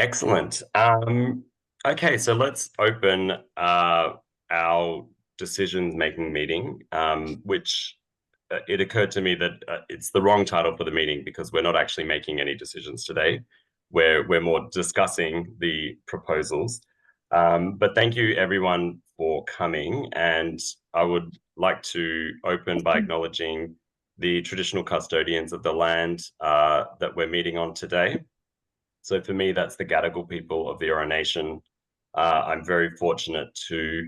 Excellent. Okay, so let's open our decision-making meeting, which it occurred to me that it's the wrong title for the meeting because we're not actually making any decisions today. We're more discussing the proposals. But thank you everyone for coming, and I would like to open by acknowledging the traditional custodians of the land that we're meeting on today. So for me, that's the Gadigal people of the Eora Nation. I'm very fortunate to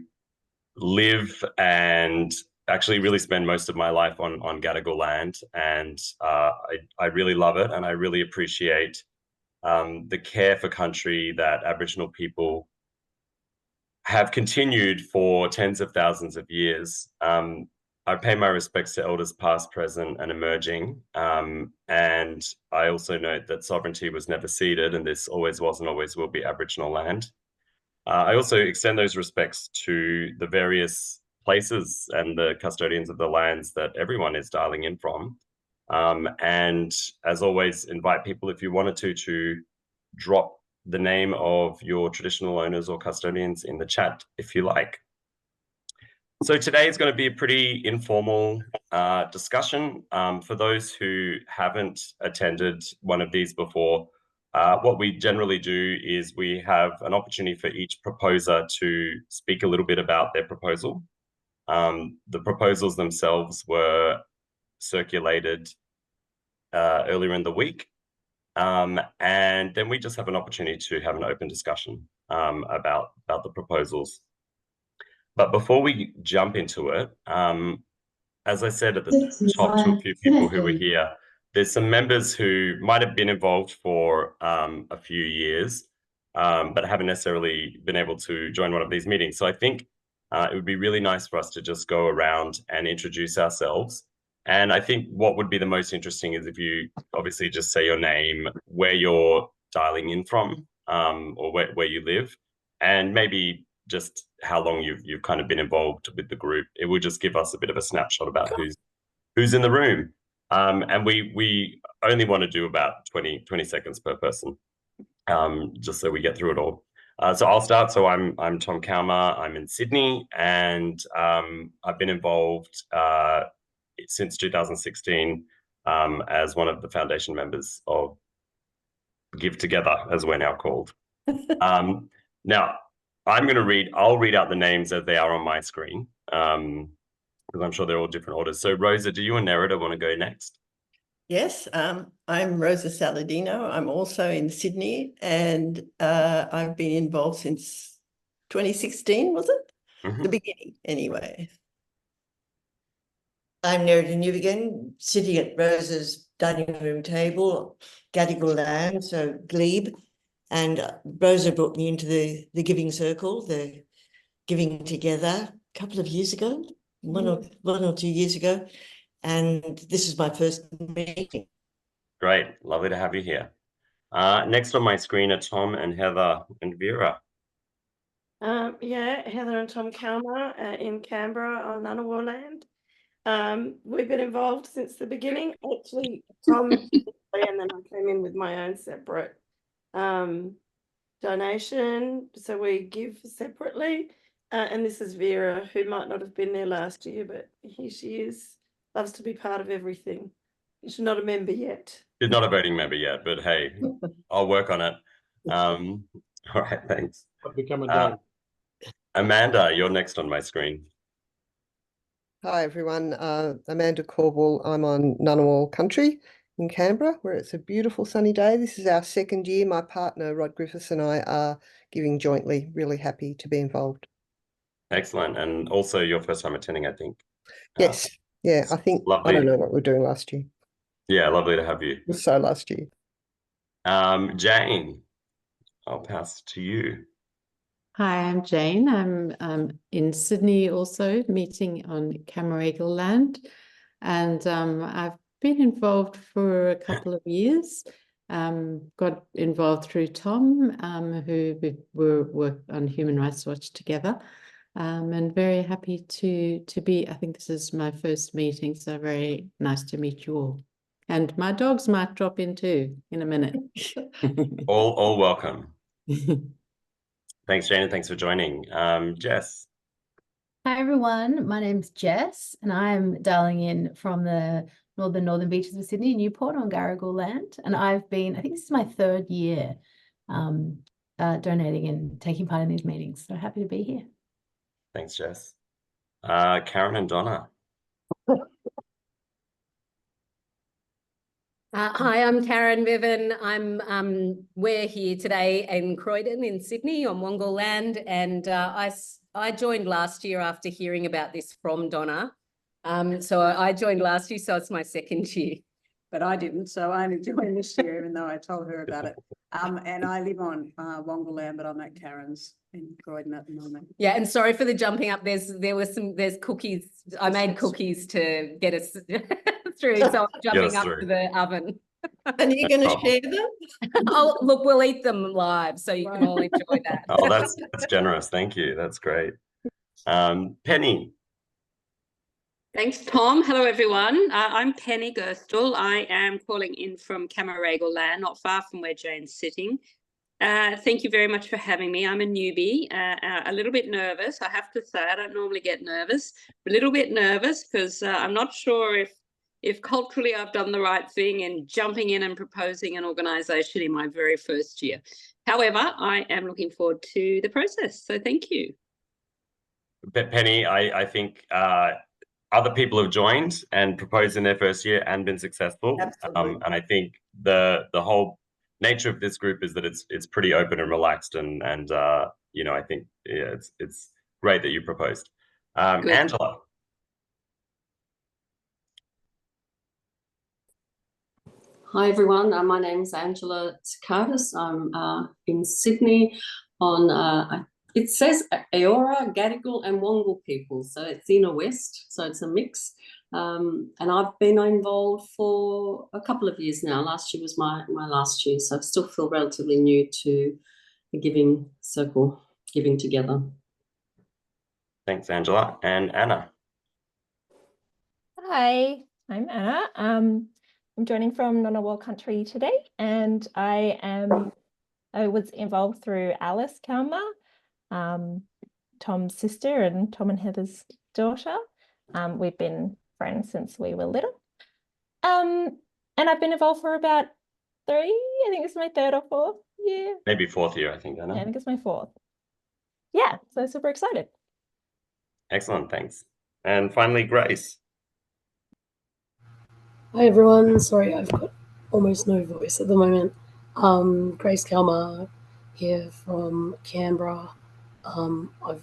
live and actually really spend most of my life on Gadigal land, and I really love it, and I really appreciate the care for country that Aboriginal people have continued for tens of thousands of years. I pay my respects to elders past, present, and emerging. And I also note that sovereignty was never ceded, and this always was and always will be Aboriginal land. I also extend those respects to the various places and the custodians of the lands that everyone is dialing in from. And as always, invite people, if you wanted to drop the name of your traditional owners or custodians in the chat if you like. So today is going to be a pretty informal discussion. For those who haven't attended one of these before, what we generally do is we have an opportunity for each proposer to speak a little bit about their proposal. The proposals themselves were circulated earlier in the week. And then we just have an opportunity to have an open discussion about the proposals. But before we jump into it, as I said at the top to a few people who were here, there's some members who might have been involved for a few years, but haven't necessarily been able to join one of these meetings. So I think it would be really nice for us to just go around and introduce ourselves. And I think what would be the most interesting is if you obviously just say your name, where you're dialing in from, or where you live, and maybe just how long you've kind of been involved with the group. It will just give us a bit of a snapshot about who's in the room. And we only want to do about 20 seconds per person, just so we get through it all. So I'll start. So I'm Tom Kalmar. I'm in Sydney, and I've been involved since 2016 as one of the foundation members of Give Together, as we're now called. Now, I'll read out the names as they are on my screen, because I'm sure they're all different orders. So Rosa, do you and Nerida want to go next? Yes, I'm Rosa Saladino. I'm also in Sydney, and I've been involved since 2016, was it? Mm-hmm. The beginning, anyway. I'm Nerida Newbegin, sitting at Rosa's dining room table, Gadigal land, so glebe. And Rosa brought me into the Giving Circle, the Giving Together, a couple of years ago, one or 2 years ago. And this is my first meeting. Great, lovely to have you here. Next on my screen are Tom and Heather and Vera. Yeah, Heather and Tom Kalmar in Canberra on Ngunnawal land. We've been involved since the beginning. Actually, Tom and then I came in with my own separate donation, so we give separately. And this is Vera, who might not have been there last year, but here she is. Loves to be part of everything. She's not a member yet. She's not a voting member yet, but hey, I'll work on it. All right, thanks. I've become a dog. Amanda, you're next on my screen. Hi everyone, Amanda Corbell. I'm on Ngunnawal country in Canberra, where it's a beautiful sunny day. This is our second year. My partner Rod Griffiths and I are giving jointly. Really happy to be involved. Excellent, and also your first time attending, I think. Yes, yeah, I think lovely. I don't know what we were doing last year. Yeah, lovely to have you. It was so last year. Jane, I'll pass to you. Hi, I'm Jane. I'm in Sydney also, meeting on Camaragal land, and I've been involved for a couple of years. Got involved through Tom, who we worked on Human Rights Watch together, and very happy to be. I think this is my first meeting, so very nice to meet you all. And my dogs might drop in too in a minute. all welcome. Thanks, Jane, and thanks for joining. Jess. Hi everyone, my name's Jess and I'm dialing in from the northern beaches of Sydney, Newport on Gadigal land. And I've been, I think this is my 3rd year donating and taking part in these meetings. So happy to be here. Thanks, Jess. Karen and Donna. Hi, I'm Karen Bevan. We're here today in Croydon in Sydney on Wongal land, and I joined last year after hearing about this from Donna. So I joined last year, so it's my 2nd year. But I didn't, so I only joined this year, even though I told her about it. And I live on Wongal land, but I'm at Karen's in Croydon at the moment. Yeah, and sorry for the jumping up. There's cookies. I made cookies to get us through, so I'm jumping up to the oven. And you're going to share them? Oh, look, we'll eat them live, so you can all enjoy that. Oh, that's generous. Thank you. That's great. Penny. Thanks, Tom. Hello, everyone. I'm Penny Gerstle. I am calling in from Camaragal land, not far from where Jane's sitting. Thank you very much for having me. I'm a newbie, a little bit nervous. I have to say, I don't normally get nervous. A little bit nervous because I'm not sure if culturally I've done the right thing in jumping in and proposing an organisation in my very 1st year. However, I am looking forward to the process. So thank you. Penny, I think other people have joined and proposed in their 1st year and been successful. Absolutely. And I think the whole nature of this group is that it's pretty open and relaxed, and you know, I think it's great that you proposed. Angela. Hi everyone, my name's Angela Tsakardis. I'm in Sydney on, it says Eora, Gadigal and Wongal people, so it's inner west, so it's a mix. And I've been involved for a couple of years now. Last year was my last year, so I still feel relatively new to the giving circle, giving together. Thanks, Angela. And Anna. Hi, I'm Anna. I'm joining from Ngunnawal country today, and I was involved through Alice Kalma, Tom's sister and Tom and Heather's daughter. We've been friends since we were little. And I've been involved for about 3, I think it's my 3rd or 4th year. Maybe 4th year, I think, Anna. Yeah, I think it's my 4th. Yeah, so super excited. Excellent, thanks. And finally, Grace. Hi everyone, sorry I've got almost no voice at the moment. Grace Kalmar here from Canberra. I've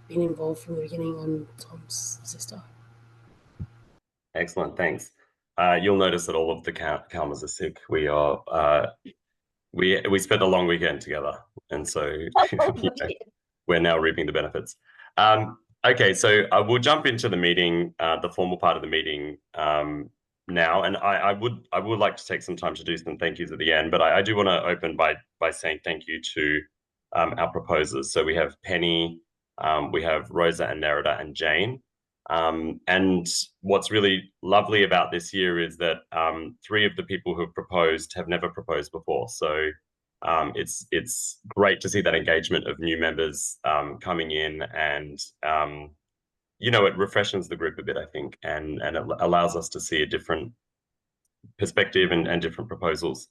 been involved from the beginning. I'm Tom's sister. Excellent, thanks. You'll notice that all of the Kalmars are sick. We are we spent a long weekend together, and so you know, we're now reaping the benefits. Okay, so we'll jump into the meeting, the formal part of the meeting now, and I would like to take some time to do some thank yous at the end, but I do want to open by saying thank you to our proposers. So we have Penny, we have Rosa and Nerida and Jane. And what's really lovely about this year is that 3 of the people who have proposed have never proposed before. So it's great to see that engagement of new members coming in, and you know, it refreshes the group a bit, I think, and it allows us to see a different perspective and different proposals.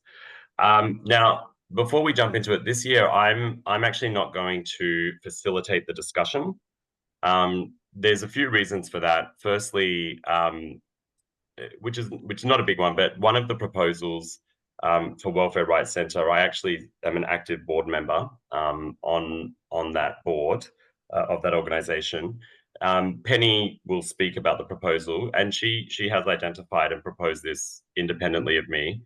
Now, before we jump into it, this year I'm actually not going to facilitate the discussion. There's a few reasons for that. Firstly, which is not a big one, but one of the proposals for Welfare Rights Centre, I actually am an active board member on that board of that organisation. Penny will speak about the proposal, and she has identified and proposed this independently of me.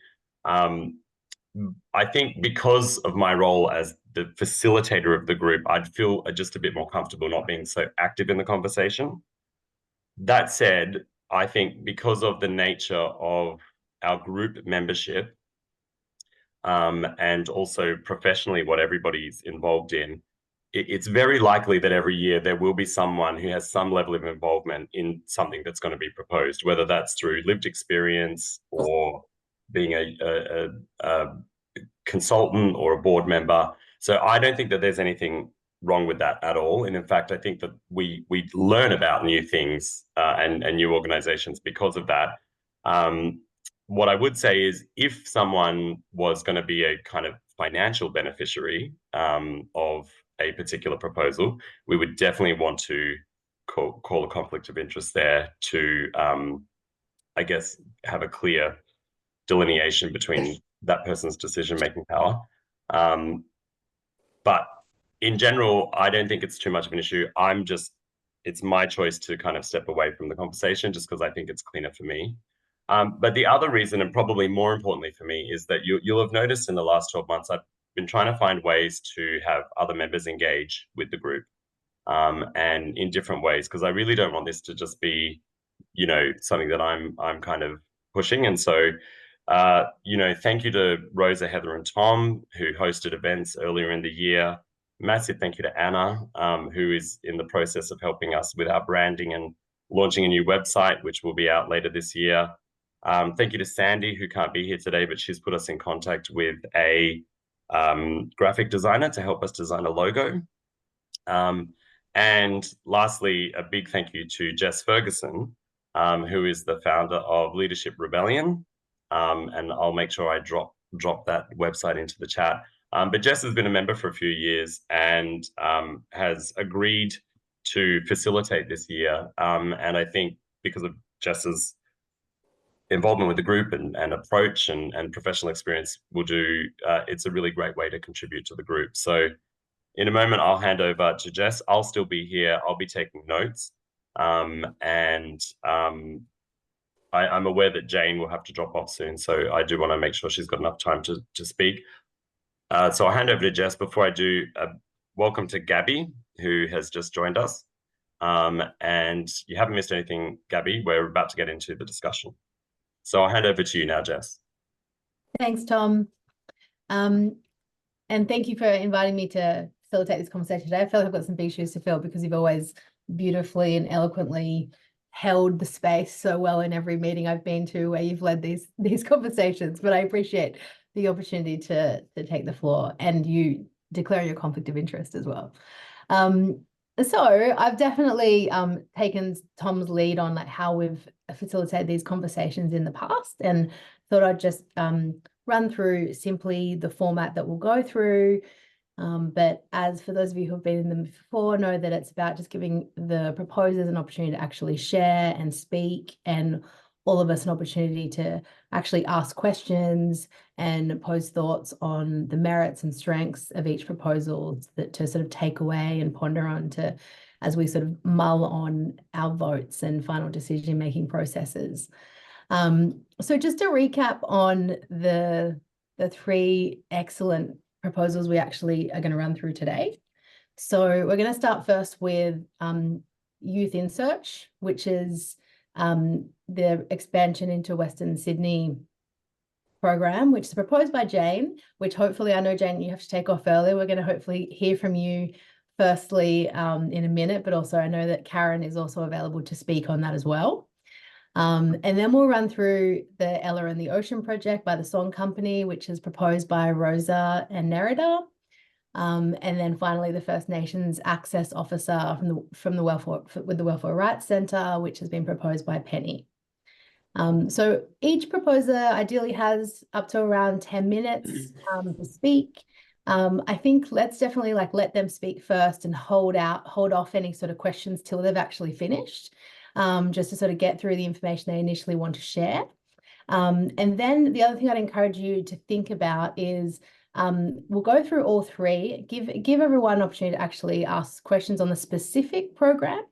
I think because of my role as the facilitator of the group, I'd feel just a bit more comfortable not being so active in the conversation. That said, I think because of the nature of our group membership and also professionally what everybody's involved in, it's very likely that every year there will be someone who has some level of involvement in something that's going to be proposed, whether that's through lived experience or being a consultant or a board member. So I don't think that there's anything wrong with that at all. And in fact, I think that we learn about new things and new organizations because of that. What I would say is if someone was going to be a kind of financial beneficiary of a particular proposal, we would definitely want to call a conflict of interest there to, I guess, have a clear delineation between that person's decision-making power. But in general, I don't think it's too much of an issue. It's my choice to kind of step away from the conversation just because I think it's cleaner for me. But the other reason, and probably more importantly for me, is that you'll have noticed in the last 12 months, I've been trying to find ways to have other members engage with the group and in different ways, because I really don't want this to just be, you know, something that I'm kind of pushing. And so, you know, thank you to Rosa, Heather, and Tom, who hosted events earlier in the year. Massive thank you to Anna, who is in the process of helping us with our branding and launching a new website, which will be out later this year. Thank you to Sandy, who can't be here today, but she's put us in contact with a graphic designer to help us design a logo. And lastly, a big thank you to Jess Ferguson, who is the founder of Leadership Rebellion. And I'll make sure I drop that website into the chat. But Jess has been a member for a few years and has agreed to facilitate this year. And I think because of Jess's involvement with the group and approach and professional experience, it's a really great way to contribute to the group. So in a moment, I'll hand over to Jess. I'll still be here. I'll be taking notes. I'm aware that Jane will have to drop off soon, so I do want to make sure she's got enough time to speak. So I'll hand over to Jess. Before I do, welcome to Gabby, who has just joined us. And you haven't missed anything, Gabby. We're about to get into the discussion. So I'll hand over to you now, Jess. Thanks, Tom. And thank you for inviting me to facilitate this conversation today. I feel like I've got some big shoes to fill because you've always beautifully and eloquently held the space so well in every meeting I've been to where you've led these conversations. But I appreciate the opportunity to take the floor and you declare your conflict of interest as well. So I've definitely taken Tom's lead on like how we've facilitated these conversations in the past, and thought I'd just run through simply the format that we'll go through. But as for those of you who have been in them before, know that it's about just giving the proposers an opportunity to actually share and speak, and all of us an opportunity to actually ask questions and pose thoughts on the merits and strengths of each proposal to sort of take away and ponder on as we sort of mull on our votes and final decision-making processes. So just to recap on the three excellent proposals we actually are going to run through today. So we're going to start first with Youth in Search, which is the expansion into Western Sydney program, which is proposed by Jane, which hopefully, I know Jane, you have to take off early. We're going to hopefully hear from you firstly in a minute, but also I know that Karen is also available to speak on that as well. And then we'll run through the Ella and the Ocean project by the Song Company, which is proposed by Rosa and Nerida. And then finally, the First Nations Access Officer from the Welfare Rights Centre, which has been proposed by Penny. So each proposer ideally has up to around 10 minutes to speak. I think let's definitely let them speak first and hold off any sort of questions till they've actually finished, just to sort of get through the information they initially want to share. And then the other thing I'd encourage you to think about is we'll go through all three, give everyone an opportunity to actually ask questions on the specific program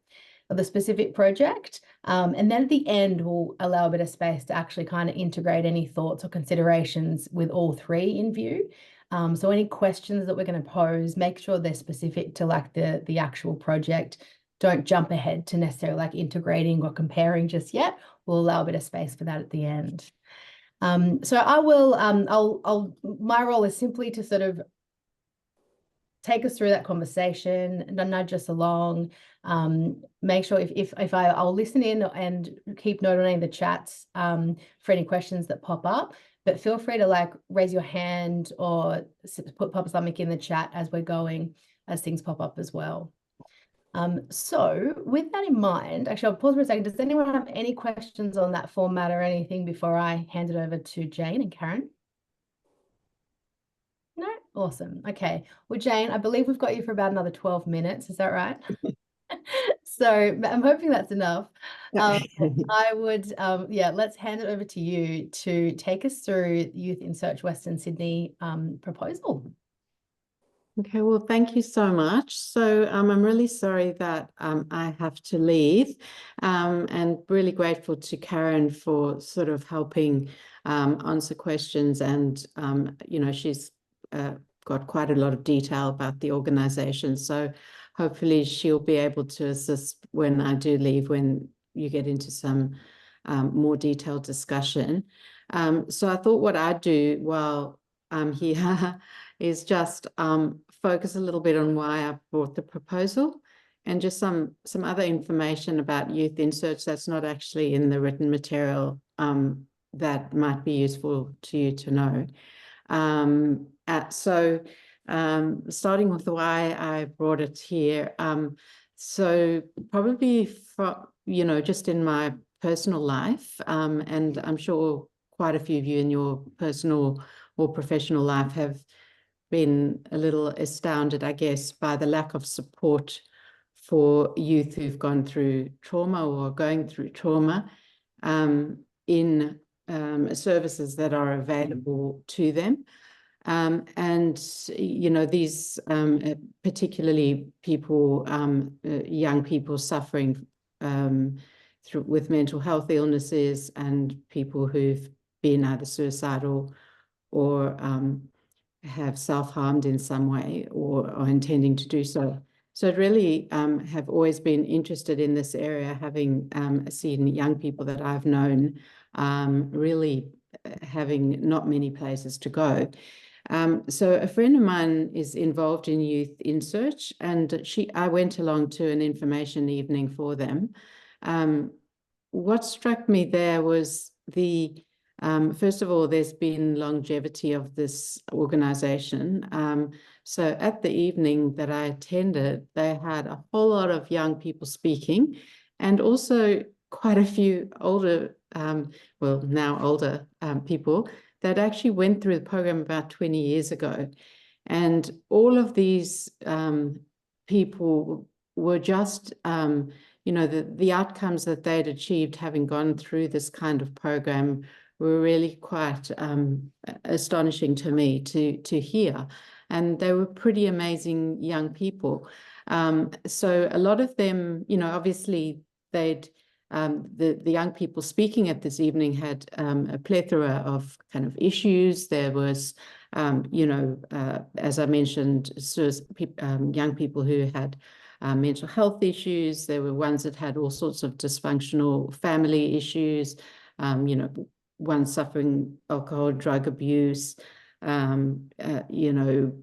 or the specific project. And then at the end, we'll allow a bit of space to actually kind of integrate any thoughts or considerations with all three in view. So any questions that we're going to pose, make sure they're specific to the actual project. Don't jump ahead to necessarily integrating or comparing just yet. We'll allow a bit of space for that at the end. So I will, my role is simply to sort of take us through that conversation and nudge us along. Make sure I'll listen in and keep note on any of the chats for any questions that pop up. but feel free to like raise your hand or pop something in the chat as we're going, as things pop up as well. So with that in mind, actually, I'll pause for a second. Does anyone have any questions on that format or anything before I hand it over to Jane and Karen? No? Awesome. Okay. Well, Jane, I believe we've got you for about another 12 minutes. Is that right? So I'm hoping that's enough. I would, yeah, let's hand it over to you to take us through Youth in Search Western Sydney proposal. Okay, well, thank you so much. So I'm really sorry that I have to leave, and really grateful to Karen for sort of helping answer questions. And, you know, she's got quite a lot of detail about the organisation. So hopefully she'll be able to assist when I do leave, when you get into some more detailed discussion. So I thought what I'd do while I'm here is just focus a little bit on why I brought the proposal, and just some other information about Youth in Search that's not actually in the written material that might be useful to you to know. Starting with why I brought it here. So probably for, you know, just in my personal life, and I'm sure quite a few of you in your personal or professional life have been a little astounded, I guess, by the lack of support for youth who've gone through trauma or going through trauma in services that are available to them. And, you know, these particularly people, young people suffering with mental health illnesses, and people who've been either suicidal or have self-harmed in some way, or are intending to do so. So really have always been interested in this area, having seen young people that I've known really having not many places to go. So a friend of mine is involved in Youth in Search, and I went along to an information evening for them. What struck me there was the first of all, there's been longevity of this organisation. So at the evening that I attended, they had a whole lot of young people speaking, and also quite a few older, well, now older people that actually went through the program about 20 years ago. And all of these people were just, you know, the outcomes that they'd achieved having gone through this kind of program were really quite astonishing to me to hear. And they were pretty amazing young people. So a lot of them, you know, obviously they'd, the young people speaking at this evening had a plethora of kind of issues. There was, you know, as I mentioned, young people who had mental health issues. There were ones that had all sorts of dysfunctional family issues, you know, one suffering alcohol, drug abuse, you know,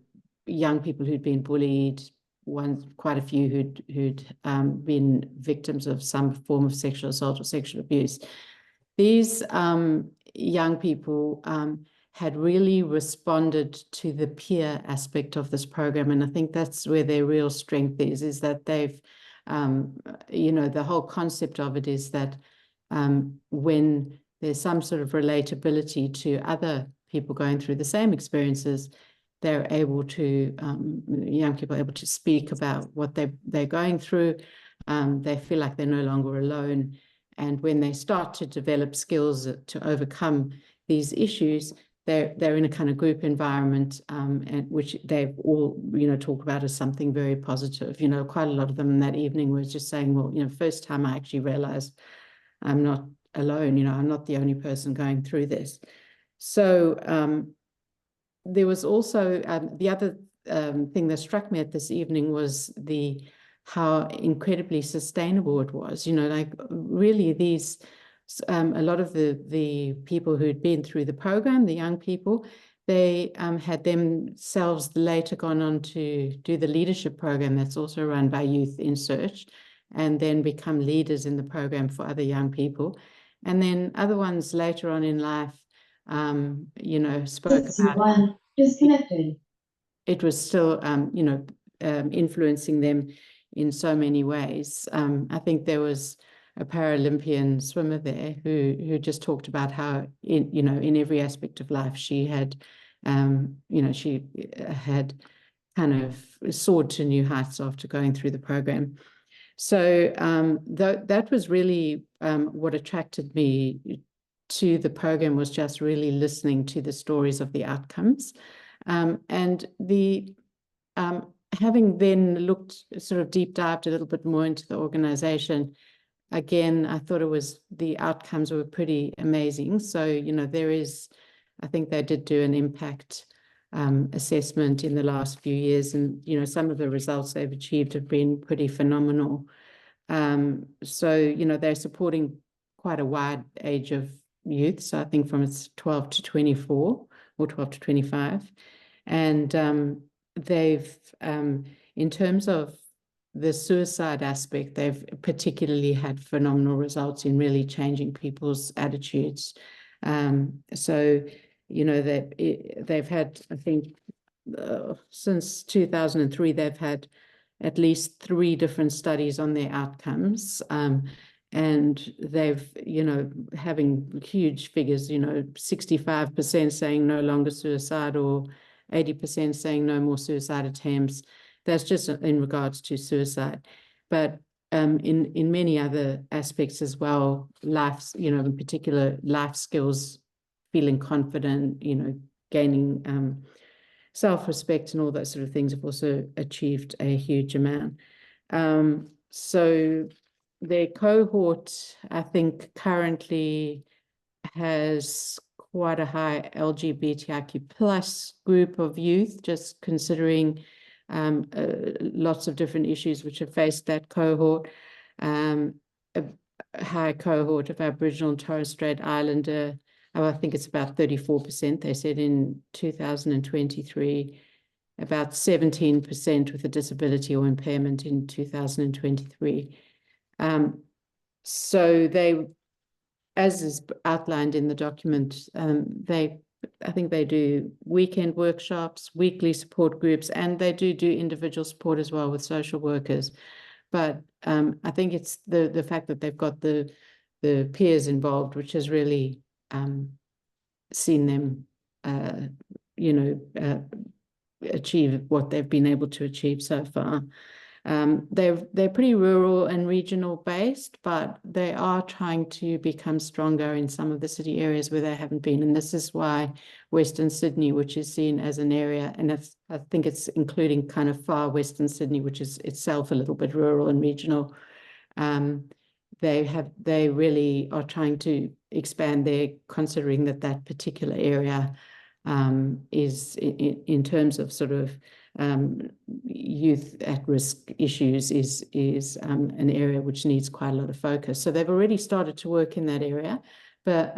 young people who'd been bullied, quite a few who'd been victims of some form of sexual assault or sexual abuse. These young people had really responded to the peer aspect of this program, and I think that's where their real strength is that they've, you know, the whole concept of it is that when there's some sort of relatability to other people going through the same experiences, they're able to, young people are able to speak about what they're going through. They feel like they're no longer alone. And when they start to develop skills to overcome these issues, they're in a kind of group environment, and which they've all, you know, talk about as something very positive. You know, quite a lot of them that evening were just saying, well, you know, first time I actually realized I'm not alone, you know, I'm not the only person going through this. So there was also the other thing that struck me at this evening was how incredibly sustainable it was. You know, like really these, a lot of the people who'd been through the program, the young people, they had themselves later gone on to do the leadership program that's also run by Youth in Search, and then become leaders in the program for other young people. And then other ones later on in life you know, spoke about disconnected. it was still, you know, influencing them in so many ways. I think there was a Paralympian swimmer there who just talked about how, you know, in every aspect of life she had, you know, she had kind of soared to new heights after going through the program. So that was really what attracted me to the program, was just really listening to the stories of the outcomes. And the having then looked, sort of deep dived a little bit more into the organization, again, I thought the outcomes were pretty amazing. So, you know, I think they did do an impact assessment in the last few years, and, you know, some of the results they've achieved have been pretty phenomenal. So, you know, they're supporting quite a wide age of youth. So I think from it's 12 to 24 or 12 to 25. And they've, in terms of the suicide aspect, they've particularly had phenomenal results in really changing people's attitudes. So, you know, they've had, I think, since 2003, they've had at least 3 different studies on their outcomes. And they've, you know, having huge figures, you know, 65% saying no longer suicide, or 80% saying no more suicide attempts. That's just in regards to suicide. But in many other aspects as well, you know, in particular life skills, feeling confident, you know, gaining self-respect and all those sort of things have also achieved a huge amount. So their cohort, I think, currently has quite a high LGBTIQ plus group of youth, just considering lots of different issues which have faced that cohort. A high cohort of Aboriginal and Torres Strait Islander, I think it's about 34%, they said in 2023, about 17% with a disability or impairment in 2023. So they, as is outlined in the document, I think they do weekend workshops, weekly support groups, and they do individual support as well with social workers. But I think it's the fact that they've got the peers involved, which has really seen them, you know, achieve what they've been able to achieve so far. They're pretty rural and regional based, but they are trying to become stronger in some of the city areas where they haven't been. And this is why Western Sydney, which is seen as an area, and I think it's including kind of far Western Sydney, which is itself a little bit rural and regional, they really are trying to expand there, considering that particular area is in terms of sort of youth at risk issues is an area which needs quite a lot of focus. So they've already started to work in that area, but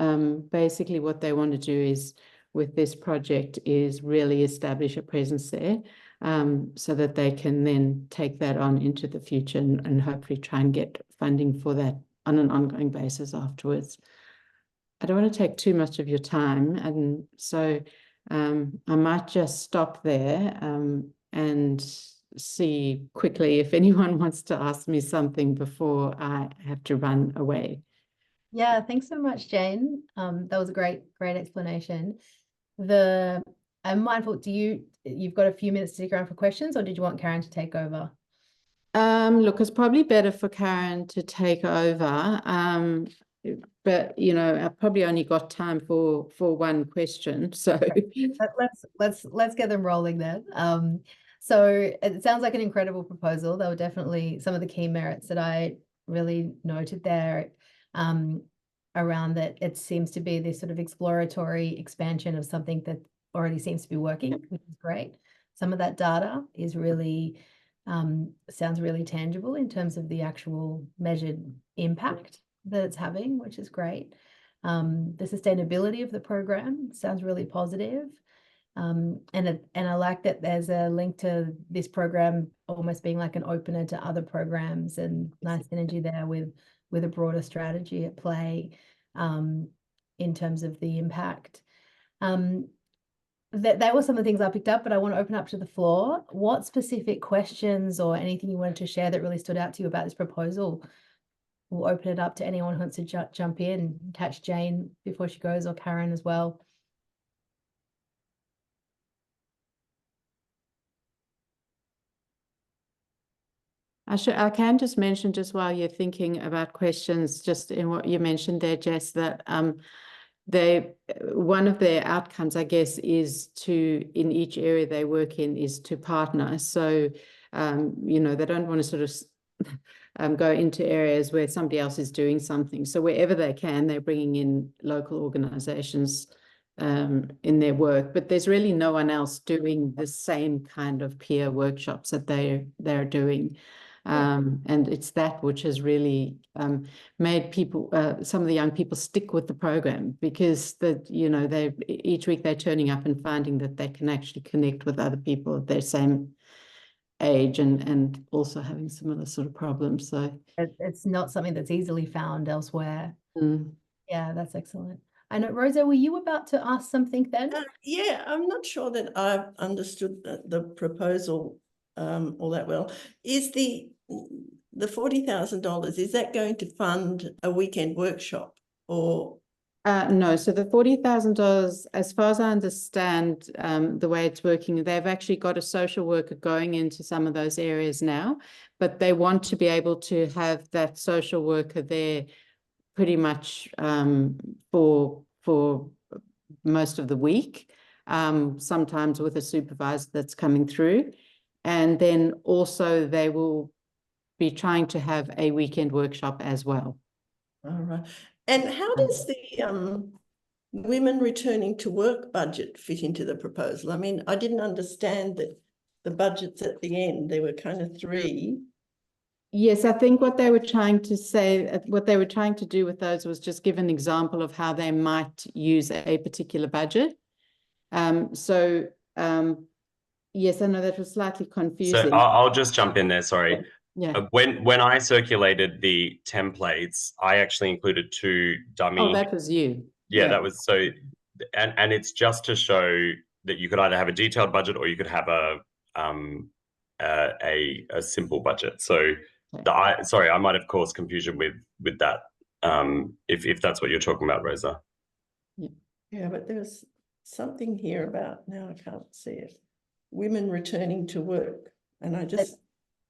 basically what they want to do is, with this project, is really establish a presence there, so that they can then take that on into the future and hopefully try and get funding for that on an ongoing basis afterwards. I don't want to take too much of your time, and so I might just stop there and see quickly if anyone wants to ask me something before I have to run away. Yeah, thanks so much, Jane. That was a great explanation. I'm mindful, you've got a few minutes to stick around for questions, or did you want Karen to take over? Look, it's probably better for Karen to take over. But you know, I've probably only got time for one question. So let's get them rolling then. So it sounds like an incredible proposal. There were definitely some of the key merits that I really noted there, around that it seems to be this sort of exploratory expansion of something that already seems to be working, which is great. Some of that data is really sounds really tangible in terms of the actual measured impact that it's having, which is great. The sustainability of the program sounds really positive. And I like that there's a link to this program almost being like an opener to other programs, and nice synergy there with a broader strategy at play, in terms of the impact. That were some of the things I picked up, but I want to open up to the floor. What specific questions or anything you wanted to share that really stood out to you about this proposal? We'll open it up to anyone who wants to jump in, catch Jane before she goes, or Karen as well. I can just mention, just while you're thinking about questions, just in what you mentioned there, Jess, that one of their outcomes, I guess, is to, in each area they work in, is to partner. So, you know, they don't want to sort of go into areas where somebody else is doing something. So wherever they can, they're bringing in local organizations in their work, but there's really no one else doing the same kind of peer workshops that they're doing. And it's that which has really made people, some of the young people, stick with the program, because you know, each week they're turning up and finding that they can actually connect with other people of their same age and also having similar sort of problems. So it's not something that's easily found elsewhere. Mm. Yeah, that's excellent. I know, Rosa, were you about to ask something then? Yeah, I'm not sure that I've understood the proposal all that well. Is the $40,000, is that going to fund a weekend workshop or? No, so the $40,000, as far as I understand, the way it's working, they've actually got a social worker going into some of those areas now, but they want to be able to have that social worker there pretty much for most of the week, sometimes with a supervisor that's coming through. And then also they will be trying to have a weekend workshop as well. All right. And how does the women returning to work budget fit into the proposal? I mean, I didn't understand that the budgets at the end, there were kind of three. Yes, I think what they were trying to say, what they were trying to do with those was just give an example of how they might use a particular budget. Yes, I know that was slightly confusing. So I'll just jump in there, sorry. Yeah. When I circulated the templates, I actually included 2 dummy. Oh, that was you. Yeah, that was so, and it's just to show that you could either have a detailed budget or you could have a simple budget. So sorry, I might have caused confusion with that. If that's what you're talking about, Rosa. Yeah, but there was something here about, now I can't see it. Women returning to work, and I just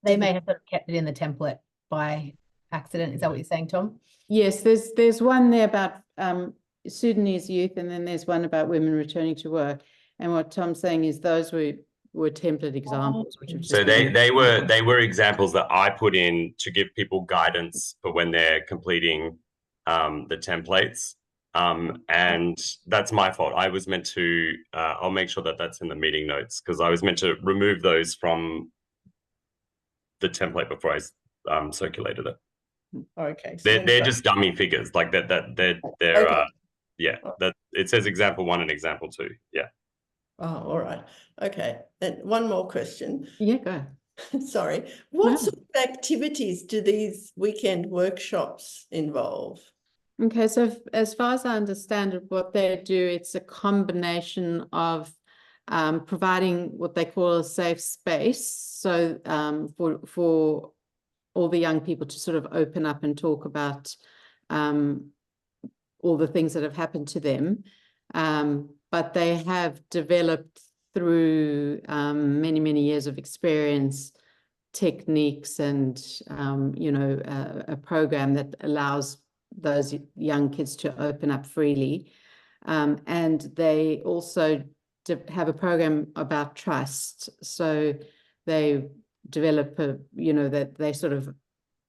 they may have sort of kept it in the template by accident. Is that what you're saying, Tom? Yes, there's one there about Sudanese youth, and then there's one about women returning to work. And what Tom's saying is those were template examples, which have just so they were examples that I put in to give people guidance for when they're completing the templates. And that's my fault. I was meant to, I'll make sure that that's in the meeting notes, because I was meant to remove those from the template before I circulated it. Okay. So they're just dummy figures, like they're okay. Yeah, that it says example 1 and example 2. Yeah. Oh, all right. Okay. And one more question. Yeah, go. Sorry. What sort of activities do these weekend workshops involve? Okay, so as far as I understand it, what they do, it's a combination of providing what they call a safe space. So for all the young people to sort of open up and talk about all the things that have happened to them. But they have developed through many, many years of experience, techniques and, you know, a program that allows those young kids to open up freely. And they also have a program about trust. So they develop you know, that they sort of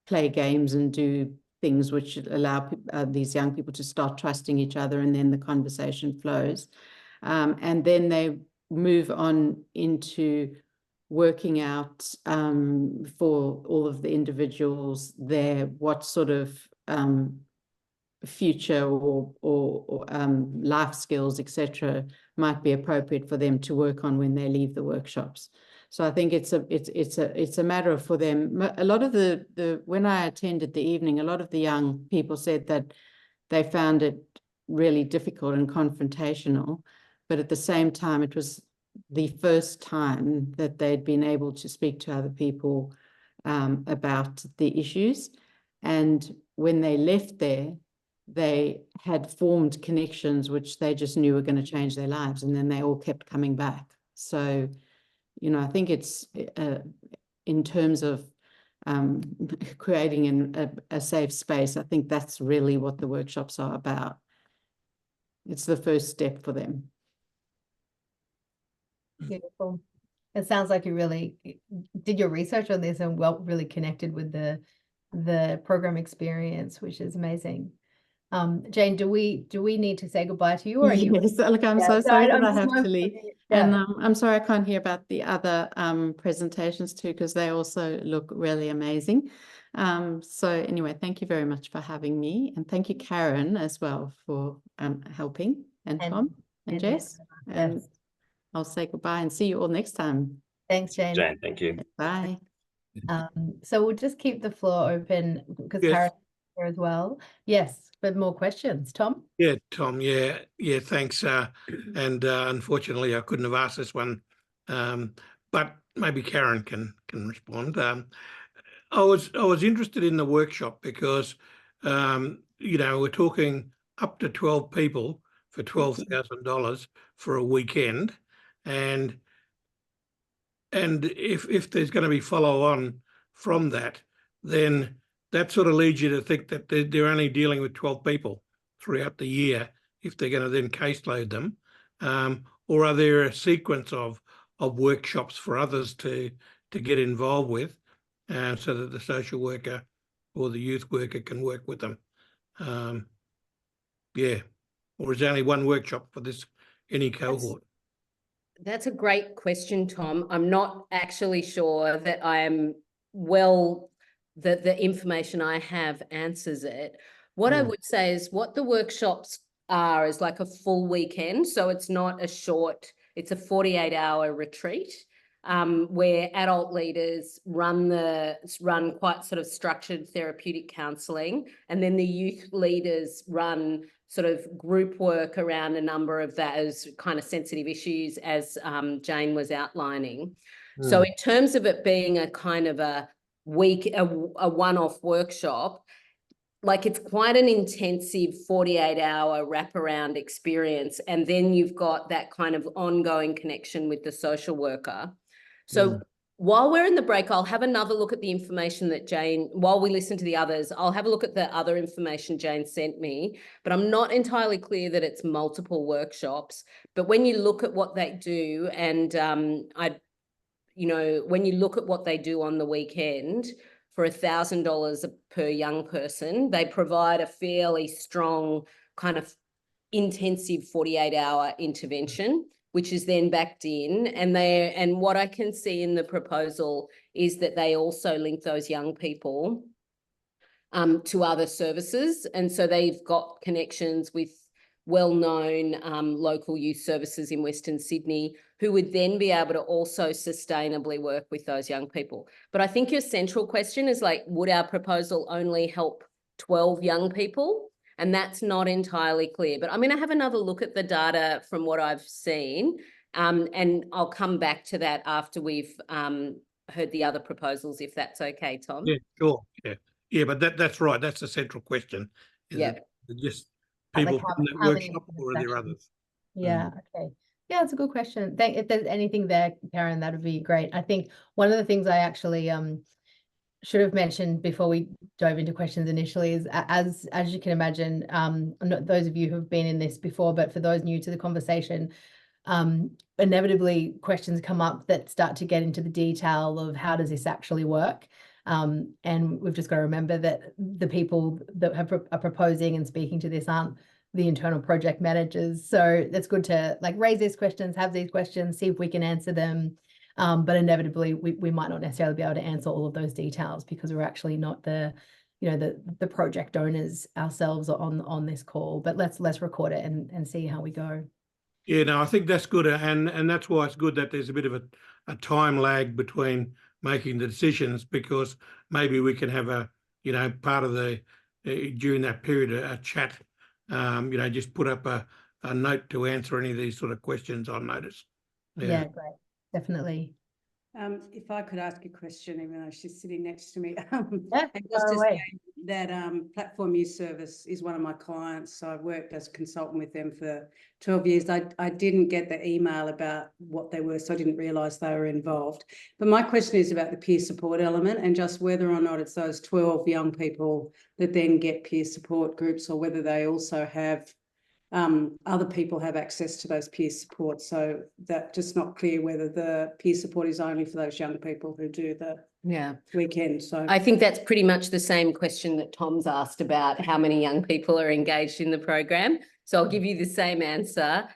play games and do things which allow these young people to start trusting each other, and then the conversation flows. And then they move on into working out for all of the individuals there what sort of future or life skills, etc., might be appropriate for them to work on when they leave the workshops. So I think it's a matter of, for them, a lot of the when I attended the evening, a lot of the young people said that they found it really difficult and confrontational. but at the same time, it was the first time that they'd been able to speak to other people about the issues. And when they left there, they had formed connections which they just knew were going to change their lives, and then they all kept coming back. So, you know, I think it's in terms of creating a safe space, I think that's really what the workshops are about. It's the first step for them. Beautiful. It sounds like you really did your research on this and really connected with the program experience, which is amazing. Jane, do we need to say goodbye to you, or are you? Yes, look, I'm so sorry that I have to leave. Yeah. And I'm sorry I can't hear about the other presentations too, because they also look really amazing. So anyway, thank you very much for having me, and thank you, Karen, as well, for helping, and Tom and Jess. And Yes. I'll say goodbye and see you all next time. Thanks, Jane. Jane, thank you. Bye. So we'll just keep the floor open because Yes. Karen's here as well. Yes, but more questions. Tom? Yeah, Tom. Yeah, thanks. And unfortunately, I couldn't have asked this one, but maybe Karen can respond. I was interested in the workshop because you know, we're talking up to 12 people for $12,000 for a weekend, and if there's going to be follow on from that, then that sort of leads you to think that they're only dealing with 12 people throughout the year if they're going to then caseload them, or are there a sequence of workshops for others to get involved with, so that the social worker or the youth worker can work with them? Yeah, or is there only one workshop for any cohort? That's a great question, Tom. I'm not actually sure that I am that the information I have answers it. What I would say is what the workshops are is like a full weekend. So it's not a short, it's a 48-hour retreat where adult leaders run quite sort of structured therapeutic counselling, and then the youth leaders run sort of group work around a number of those kind of sensitive issues as Jane was outlining. So in terms of it being a kind of a one-off workshop, like it's quite an intensive 48-hour wraparound experience. And then you've got that kind of ongoing connection with the social worker. So while we're in the break, I'll have another look at the information that Jane, while we listen to the others, I'll have a look at the other information Jane sent me, but I'm not entirely clear that it's multiple workshops. But when you look at what they do, and when you look at what they do on the weekend, for $1,000 per young person, they provide a fairly strong kind of intensive 48-hour intervention, which is then backed in. And what I can see in the proposal is that they also link those young people to other services. And so they've got connections with well-known local youth services in Western Sydney, who would then be able to also sustainably work with those young people. But I think your central question is like, would our proposal only help 12 young people? And that's not entirely clear. But I'm going to have another look at the data from what I've seen, and I'll come back to that after we've heard the other proposals, if that's okay, Tom. Yeah, sure. Yeah, but that's right. That's the central question. Yeah. Just people from that workshop, or are there others? Yeah, okay. Yeah, it's a good question. If there's anything there, Karen, that would be great. I think one of the things I actually should have mentioned before we dove into questions initially is, as you can imagine, not those of you who have been in this before, but for those new to the conversation, inevitably questions come up that start to get into the detail of how does this actually work. And we've just got to remember that the people that are proposing and speaking to this aren't the internal project managers. So that's good to like raise these questions, have these questions, see if we can answer them. But inevitably we might not necessarily be able to answer all of those details because we're actually not the project owners ourselves on this call. But let's record it and see how we go. Yeah, no, I think that's good. And that's why it's good that there's a bit of a time lag between making the decisions, because maybe we can have part of during that period, a chat, just put up a note to answer any of these sort of questions on notice. Yeah, great. Definitely. If I could ask a question, even though she's sitting next to me, Yeah, and fire just to away. say that Platform Use Service is one of my clients. So I've worked as a consultant with them for 12 years. I didn't get the email about what they were, so I didn't realise they were involved. But my question is about the peer support element and just whether or not it's those 12 young people that then get peer support groups, or whether they also have other people have access to those peer support. So that just not clear whether the peer support is only for those young people who do the weekend. So I think that's pretty much the same question that Tom's asked about how many young people are engaged in the program. So I'll give you the same answer.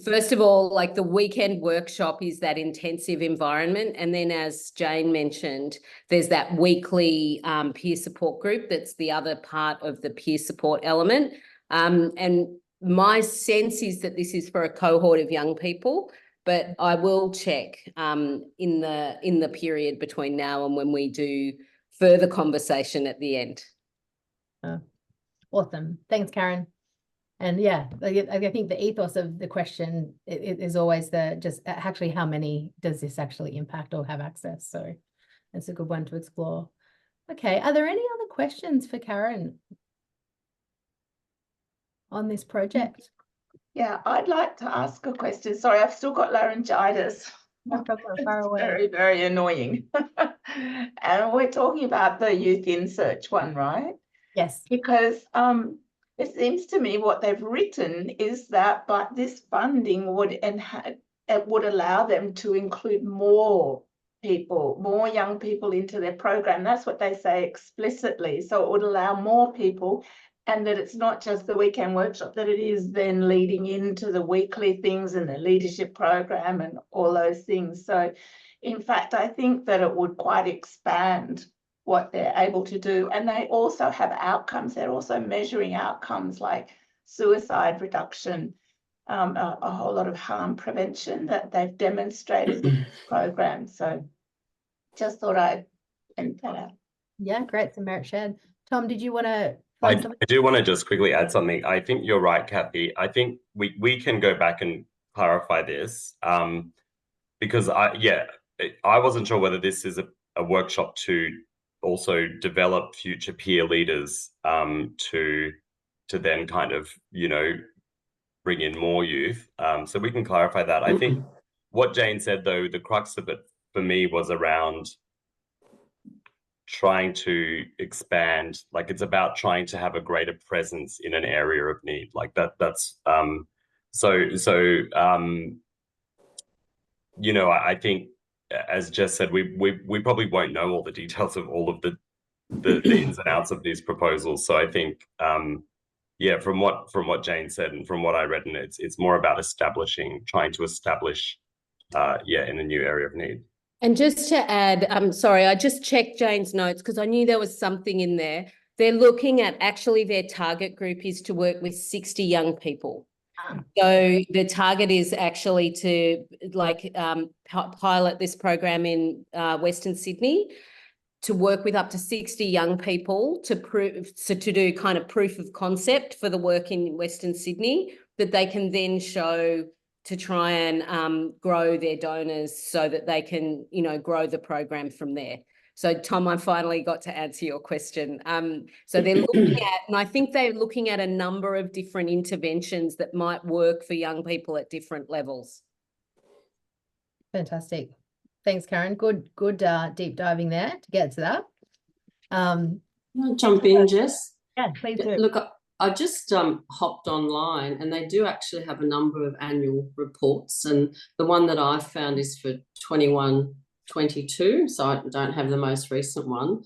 First of all, like the weekend workshop is that intensive environment. And then as Jane mentioned, there's that weekly peer support group. That's the other part of the peer support element. And my sense is that this is for a cohort of young people, but I will check in the period between now and when we do further conversation at the end. Awesome. Thanks, Karen. And yeah, I think the ethos of the question is always just actually how many does this actually impact or have access? So it's a good one to explore. Okay, are there any other questions for Karen on this project? Yeah, I'd like to ask a question. Sorry, I've still got laryngitis. No problem, far away. Very, very annoying. And we're talking about the Youth in Search one, right? Yes. Because it seems to me what they've written is that but this funding would allow them to include more people, more young people into their program. That's what they say explicitly. So it would allow more people, and that it's not just the weekend workshop, that it is then leading into the weekly things and the leadership program and all those things. So in fact, I think that it would quite expand what they're able to do. And they also have outcomes. They're also measuring outcomes like suicide reduction, a whole lot of harm prevention that they've demonstrated with this program. So just thought I'd end that out. Yeah, great. Some merit shared. Tom, did you want to? I do want to just quickly add something. I think you're right, Kathy. I think we can go back and clarify this because I wasn't sure whether this is a workshop to also develop future peer leaders to then kind of, bring in more youth. So we can clarify that. I think what Jane said, though, the crux of it for me was around trying to expand, like it's about trying to have a greater presence in an area of need, like that's I think, as Jess said, we probably won't know all the details of all of the ins and outs of these proposals. So I think from what Jane said and from what I read, and it's more about trying to establish in a new area of need. And just to add, I'm sorry, I just checked Jane's notes because I knew there was something in there. They're looking at, actually their target group is to work with 60 young people. So the target is actually to pilot this program in Western Sydney, to work with up to 60 young people to do kind of proof of concept for the work in Western Sydney that they can then show to try and grow their donors so that they can, grow the program from there. So Tom, I finally got to answer your question. So they're looking at, and I think they're looking at a number of different interventions that might work for young people at different levels. Fantastic. Thanks, Karen. Good deep diving there to get to that. Can I jump in, Jess? Yeah, please do. Look, I just hopped online, and they do actually have a number of annual reports, and the one that I found is for 21-22, so I don't have the most recent one.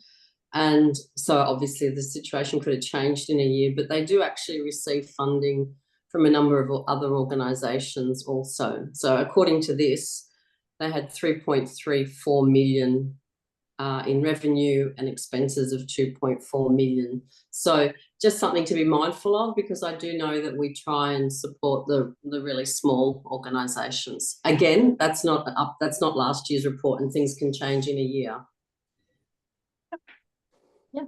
And so obviously the situation could have changed in a year, but they do actually receive funding from a number of other organisations also. So according to this, they had 3.34 million in revenue and expenses of 2.4 million. So just something to be mindful of, because I do know that we try and support the really small organisations. Again, that's not last year's report, and things can change in a year. Yeah.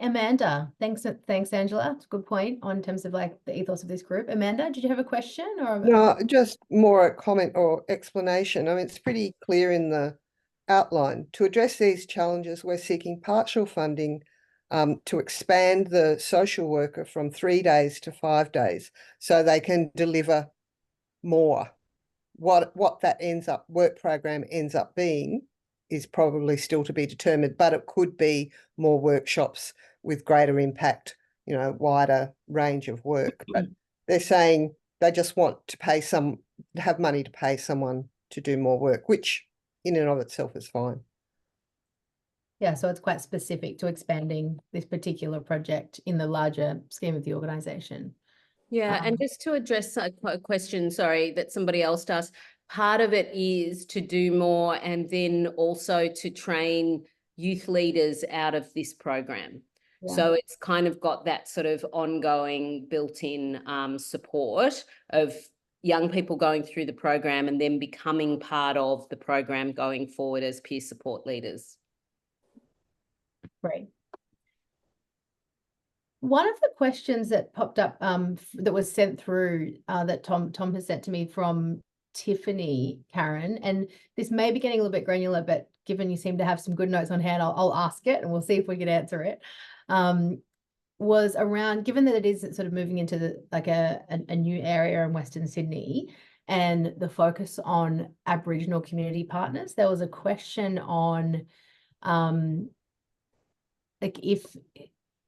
Amanda, thanks, Angela. It's a good point on terms of like the ethos of this group. Amanda, did you have a question or? No, just more a comment or explanation. I mean, it's pretty clear in the outline. To address these challenges, we're seeking partial funding to expand the social worker from 3 days to 5 days so they can deliver more. What that work program ends up being is probably still to be determined, but it could be more workshops with greater impact, you know, wider range of work. But they're saying they just want to have money to pay someone to do more work, which in and of itself is fine. Yeah, so it's quite specific to expanding this particular project in the larger scheme of the organisation. Yeah, and just to address a question, sorry, that somebody else asked, part of it is to do more and then also to train youth leaders out of this program. Yeah. So it's kind of got that sort of ongoing built-in support of young people going through the program and then becoming part of the program going forward as peer support leaders. Great. One of the questions that popped up that was sent through that Tom has sent to me from Tiffany, Karen, and this may be getting a little bit granular, but given you seem to have some good notes on hand, I'll ask it and we'll see if we can answer it. Was around, given that it is sort of moving into a new area in Western Sydney and the focus on Aboriginal community partners, there was a question on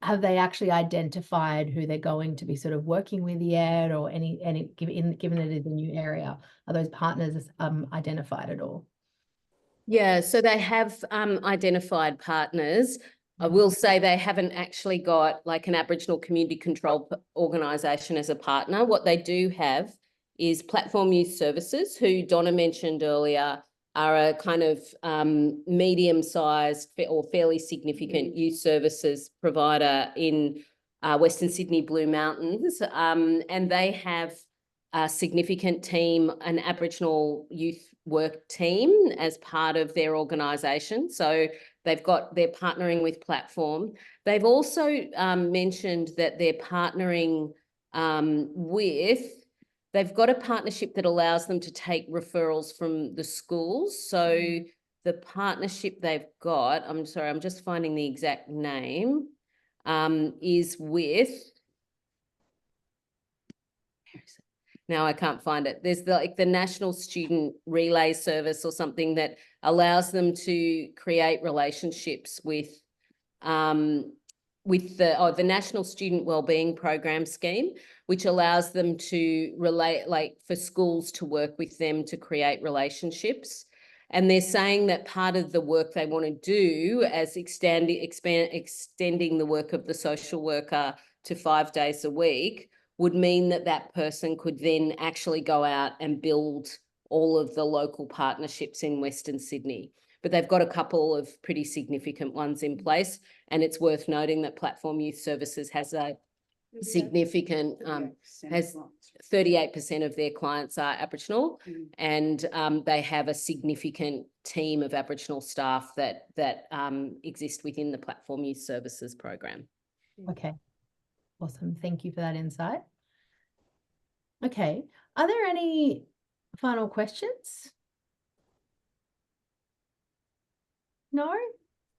have they actually identified who they're going to be sort of working with yet, or given it is a new area, are those partners identified at all? Yeah, so they have identified partners. I will say they haven't actually got like an Aboriginal community control organisation as a partner. What they do have is Platform Youth Services, who Donna mentioned earlier, are a kind of medium-sized or fairly significant youth services provider in Western Sydney Blue Mountains. And they have a significant team, an Aboriginal youth work team as part of their organisation. So they're partnering with Platform. They've also mentioned that they're partnering they've got a partnership that allows them to take referrals from the schools. So the partnership they've got, I'm sorry, I'm just finding the exact name, is with, now I can't find it. There's the National Student Relay Service or something that allows them to create relationships with the National Student Wellbeing Program scheme, which allows them to for schools to work with them to create relationships. And they're saying that part of the work they want to do as extending the work of the social worker to 5 days a week would mean that that person could then actually go out and build all of the local partnerships in Western Sydney. But they've got a couple of pretty significant ones in place. And it's worth noting that Platform Youth Services has a significant, has 38% of their clients are Aboriginal, and they have a significant team of Aboriginal staff that exist within the Platform Youth Services program. Okay, awesome. Thank you for that insight. Okay, are there any final questions? No?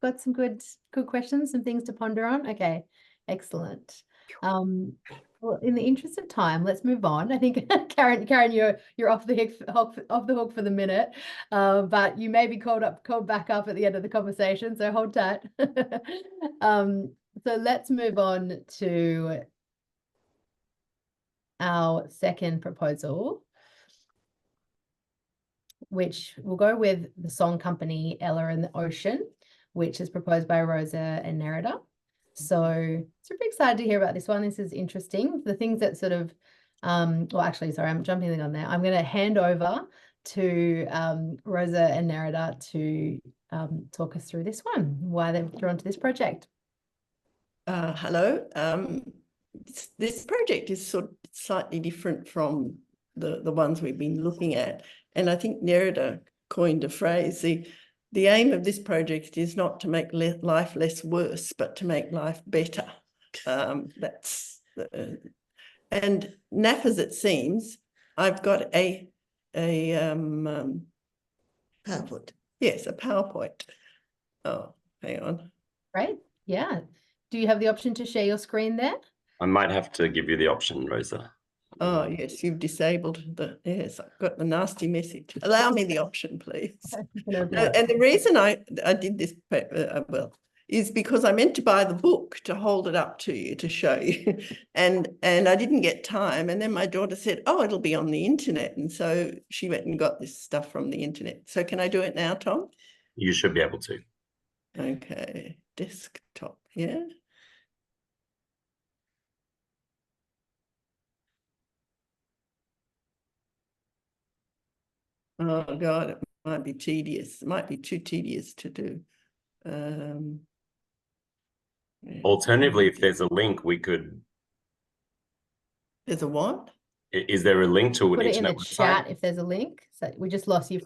Got some good questions, some things to ponder on? Okay, excellent. Well, in the interest of time, let's move on. I think Karen, you're off the hook for the minute, but you may be called back up at the end of the conversation, so hold tight. So let's move on to our second proposal, which we'll go with the song company Ella and the Ocean, which is proposed by Rosa and Nerida. So super excited to hear about this one. This is interesting. The things that sort of, well, actually, sorry, I'm jumping on there. I'm going to hand over to Rosa and Nerida to talk us through this one, why they've drawn to this project. Hello. This project is sort of slightly different from the ones we've been looking at. And I think Nerida coined a phrase, the aim of this project is not to make life less worse, but to make life better. That's and naff as it seems, I've got a PowerPoint. Yes, a PowerPoint. Oh, hang on. Right. Yeah. Do you have the option to share your screen there? I might have to give you the option, Rosa. Oh, yes, you've disabled yes, I've got the nasty message. Allow me the option, please. And the reason I did this, well, is because I meant to buy the book to hold it up to you, to show you. And I didn't get time. And then my daughter said, oh, it'll be on the internet. And so she went and got this stuff from the internet. So can I do it now, Tom? You should be able to. Okay, desktop, yeah. Oh God, it might be tedious. It might be too tedious to do. Yeah. Alternatively, if there's a link, we could. There's a what? Is there a link to an Put it in internet the website? chat if there's a link. So we just lost you.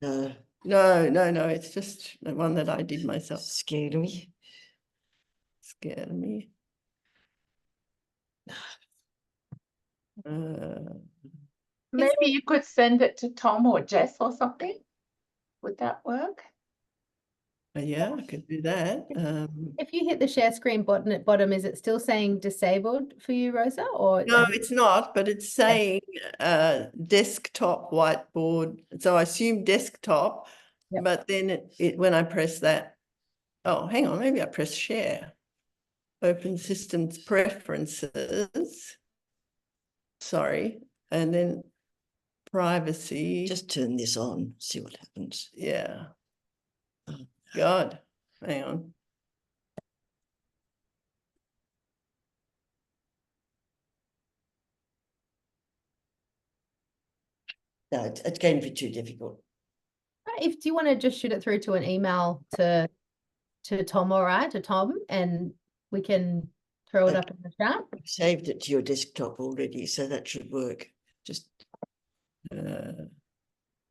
No, No, it's just the one that I did myself. scared me. Scared me. Maybe you could send it to Tom or Jess or something. Would that work? Yeah, I could do that. If you hit the share screen button at bottom, is it still saying disabled for you, Rosa? Or No, it's not, but it's saying desktop whiteboard. So I assume desktop, Yep. but then when I press that, oh, hang on, maybe I press share. Open systems preferences. Sorry, and then privacy. Just turn this on, see what happens. Yeah. God, hang on. No, it's going to be too difficult. do you want to just shoot it through to an email to Tom, all right, to Tom, and we can throw it up in the chat? I've saved it to your desktop already, so that should work. Just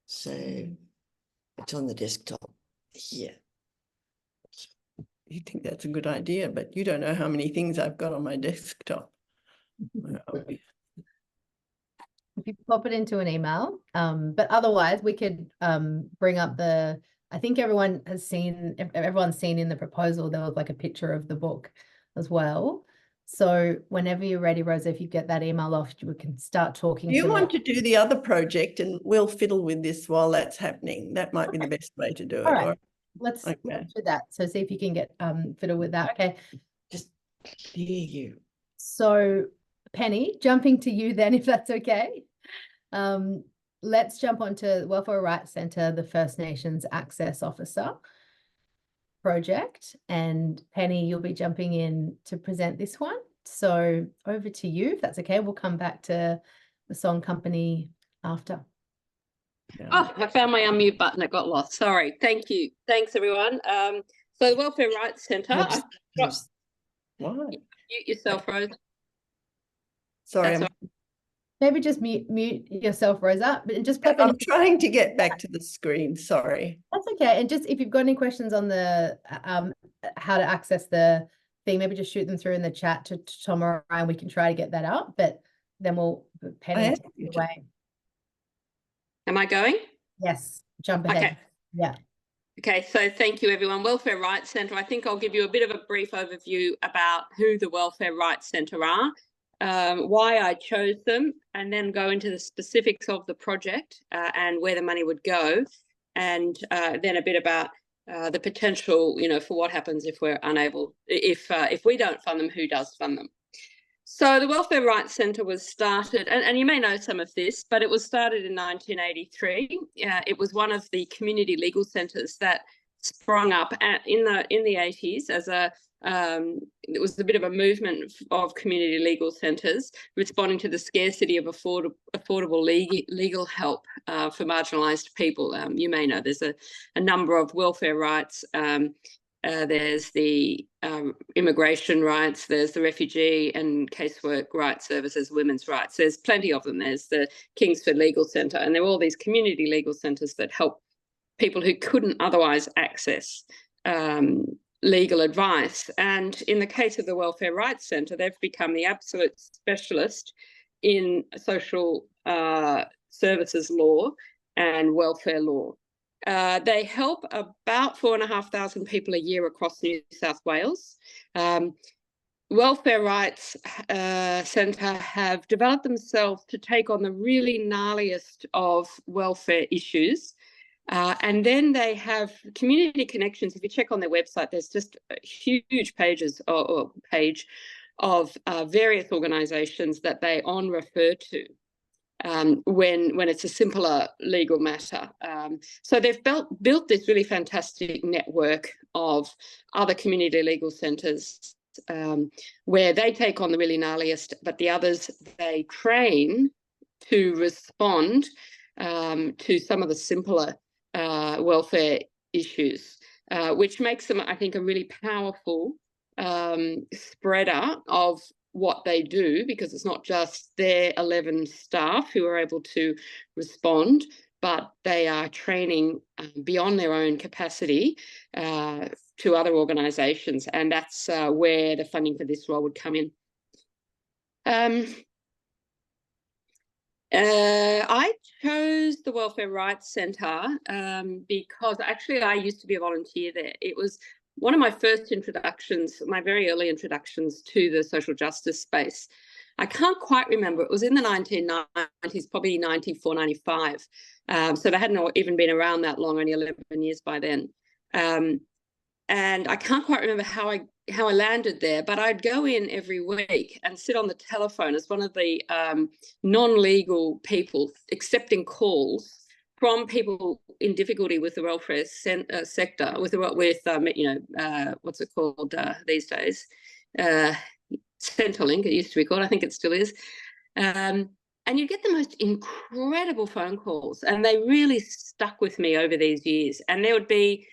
so it's on the desktop here. You think that's a good idea, but you don't know how many things I've got on my desktop. If you pop it into an email, but otherwise we could bring up I think everyone's seen in the proposal, there was like a picture of the book as well. So whenever you're ready, Rosa, if you get that email off, we can start talking. You want to do the other project and we'll fiddle with this while that's happening. That might be the best way to do it. All right. Or, Let's okay. do that. So see if you can get fiddle with that. Okay. Just hear you. So Penny, jumping to you then, if that's okay. Let's jump onto Welfare Rights Centre, the First Nations Access Officer project. And Penny, you'll be jumping in to present this one. So over to you, if that's okay. We'll come back to the Song Company after. Yeah. Oh, I found my unmute button. It got lost. Sorry. Thank you. Thanks, everyone. So the Welfare Rights Centre. What? Mute yourself, Rose. Sorry, That's Maybe just mute yourself, Rosa, but just pop I'm in. trying to get back to the screen. Sorry. That's okay. And just if you've got any questions on the how to access the thing, maybe just shoot them through in the chat to Tom or Ryan. We can try to get that up, but then we'll Penny take it away. Am I going? Yes, jump ahead. Okay. Yeah. Okay, so thank you, everyone. Welfare Rights Centre. I think I'll give you a bit of a brief overview about who the Welfare Rights Centre are, why I chose them, and then go into the specifics of the project and where the money would go, and then a bit about the potential, for what happens if we're unable, if we don't fund them, who does fund them. So the Welfare Rights Centre was started, and you may know some of this, but it was started in 1983. It was one of the community legal centres that sprung up in the 80s as it was a bit of a movement of community legal centres responding to the scarcity of affordable legal help for marginalised people. You may know there's a number of welfare rights. There's the immigration rights, there's the refugee and casework rights services, women's rights. There's plenty of them. There's the Kingsford Legal Centre, and there are all these community legal centres that help people who couldn't otherwise access legal advice. And in the case of the Welfare Rights Centre, they've become the absolute specialist in social services law and welfare law. They help about 4,500 people a year across New South Wales. Welfare Rights Centre have developed themselves to take on the really gnarliest of welfare issues. And then they have community connections. If you check on their website, there's just huge pages or page of various organisations that they refer to when it's a simpler legal matter. So they've built this really fantastic network of other community legal centres where they take on the really gnarliest, but the others they train to respond to some of the simpler welfare issues, which makes them, I think, a really powerful spreader of what they do, because it's not just their 11 staff who are able to respond, but they are training beyond their own capacity to other organisations, and that's where the funding for this role would come in. I chose the Welfare Rights Centre because actually I used to be a volunteer there. It was one of my first introductions, my very early introductions to the social justice space. I can't quite remember. It was in the 1990s, probably 94, 95. So they hadn't even been around that long, only 11 years by then. And I can't quite remember how I landed there, but I'd go in every week and sit on the telephone as one of the non-legal people accepting calls from people in difficulty with the welfare sector, with what's it called these days? Centrelink, it used to be called, I think it still is. And you get the most incredible phone calls, and they really stuck with me over these years. And there would be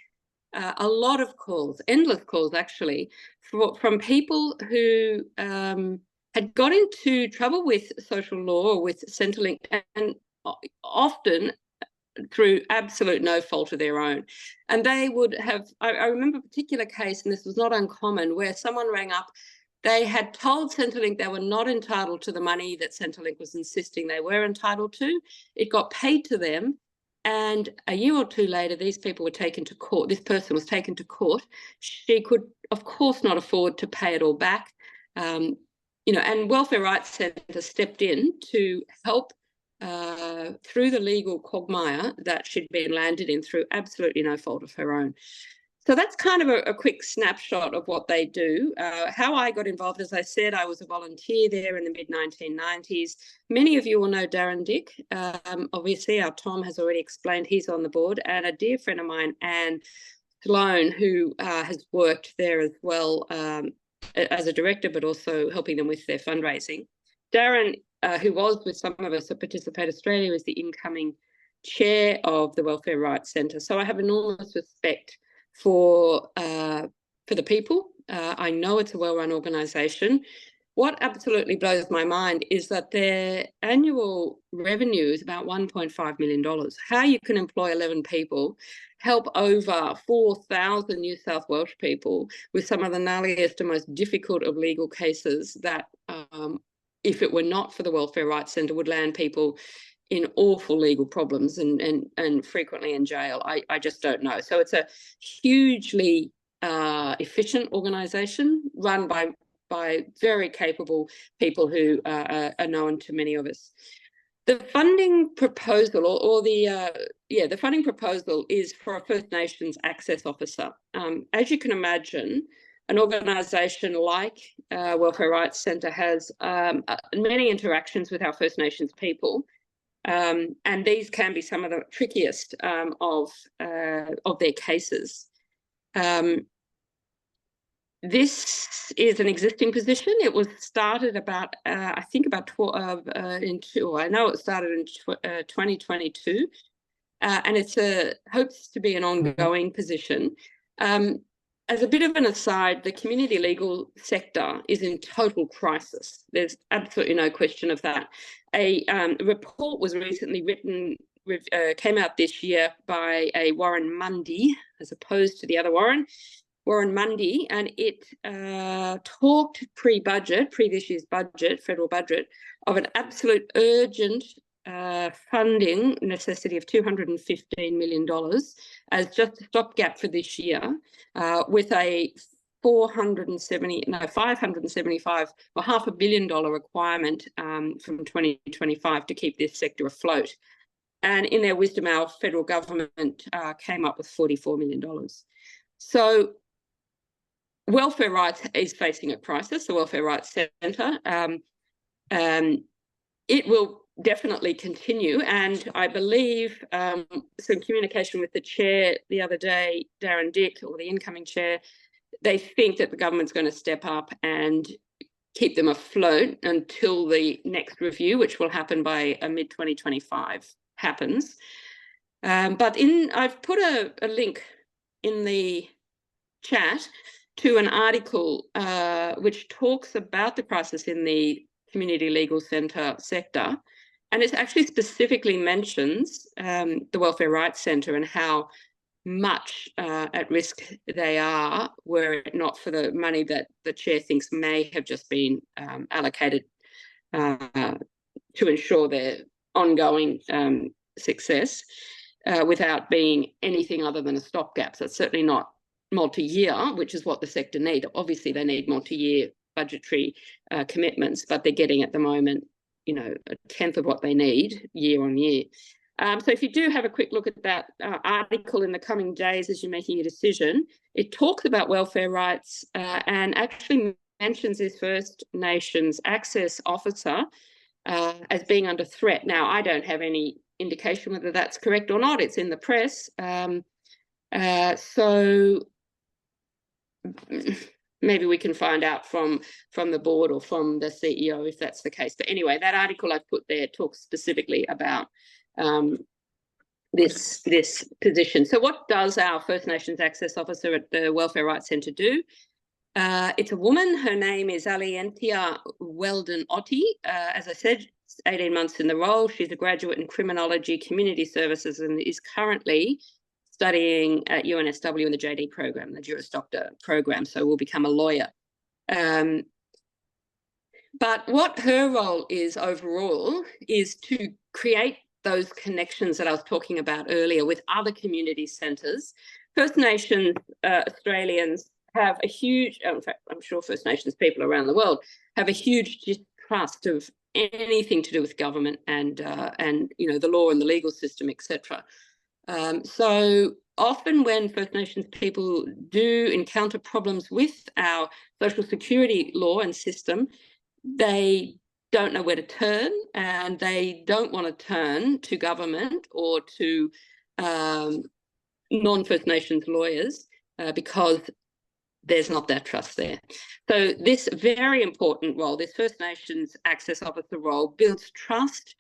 a lot of calls, endless calls actually, from people who had got into trouble with social law or with Centrelink, and often through absolute no fault of their own. And they would have, I remember a particular case, and this was not uncommon, where someone rang up. They had told Centrelink they were not entitled to the money that Centrelink was insisting they were entitled to. It got paid to them. And a year or two later, these people were taken to court. This person was taken to court. She could, of course, not afford to pay it all back. And Welfare Rights Centre stepped in to help through the legal quagmire that she'd been landed in through absolutely no fault of her own. So that's kind of a quick snapshot of what they do. How I got involved, as I said, I was a volunteer there in the mid-1990s. Many of you will know Darren Dick. Obviously, our Tom has already explained he's on the board, and a dear friend of mine, Anne Sloan, who has worked there as well as a director, but also helping them with their fundraising. Darren, who was with some of us at Participate Australia, is the incoming chair of the Welfare Rights Centre. So I have enormous respect for the people. I know it's a well-run organisation. What absolutely blows my mind is that their annual revenue is about $1.5 million. How you can employ 11 people, help over 4,000 New South Welsh people with some of the gnarliest and most difficult of legal cases that, if it were not for the Welfare Rights Centre, would land people in awful legal problems and frequently in jail. I just don't know. So it's a hugely efficient organisation run by very capable people who are known to many of us. The funding proposal the funding proposal is for a First Nations access officer. As you can imagine, an organisation like Welfare Rights Centre has many interactions with our First Nations people. And these can be some of the trickiest of their cases. This is an existing position. It was started about, I know it started in 2022, and it hopes to be an ongoing position. As a bit of an aside, the community legal sector is in total crisis. There's absolutely no question of that. A report was recently written came out this year by a Warren Mundy, as opposed to the other Warren Mundy, and it talked previous year's budget, federal budget, of an absolute urgent funding necessity of $215 million as just a stopgap for this year, with a $575 or $500 million requirement from 2025 to keep this sector afloat. And in their wisdom, our federal government came up with $44 million. So welfare rights is facing a crisis, the Welfare Rights Centre. It will definitely continue, and I believe some communication with the chair the other day, Darren Dick, or the incoming chair, they think that the government's going to step up and keep them afloat until the next review, which will happen by mid-2025 happens. But I've put a link in the chat to an article which talks about the crisis in the community legal centre sector, and it actually specifically mentions the Welfare Rights Centre and how much at risk they are, were it not for the money that the chair thinks may have just been allocated to ensure their ongoing success without being anything other than a stopgap. So it's certainly not multi-year, which is what the sector need. Obviously, they need multi-year budgetary commitments, but they're getting at the moment, you know, a tenth of what they need year on year. So if you do have a quick look at that article in the coming days as you're making a decision, it talks about welfare rights and actually mentions this First Nations Access Officer as being under threat. Now, I don't have any indication whether that's correct or not. It's in the press. So maybe we can find out from the board or from the CEO if that's the case. But anyway, that article I've put there talks specifically about this position. So what does our First Nations Access Officer at the Welfare Rights Centre do? It's a woman. Her name is Alientia Weldon Otti. As I said, 18 months in the role. She's a graduate in criminology, community services, and is currently studying at UNSW in the JD program, the Juris Doctor program, so will become a lawyer. But what her role is overall is to create those connections that I was talking about earlier with other community centres. First Nations Australians have a huge, in fact, I'm sure First Nations people around the world have a huge distrust of anything to do with government and you know, the law and the legal system, etc. So often when First Nations people do encounter problems with our social security law and system, they don't know where to turn, and they don't want to turn to government or to non-First Nations lawyers because there's not that trust there. So this very important role, this First Nations Access Officer role, builds trust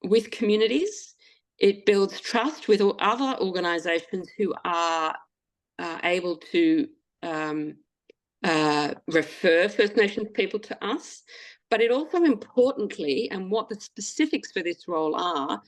with communities. It builds trust with other organisations who are able to refer First Nations people to us. But it also importantly, and what the specifics for this role are,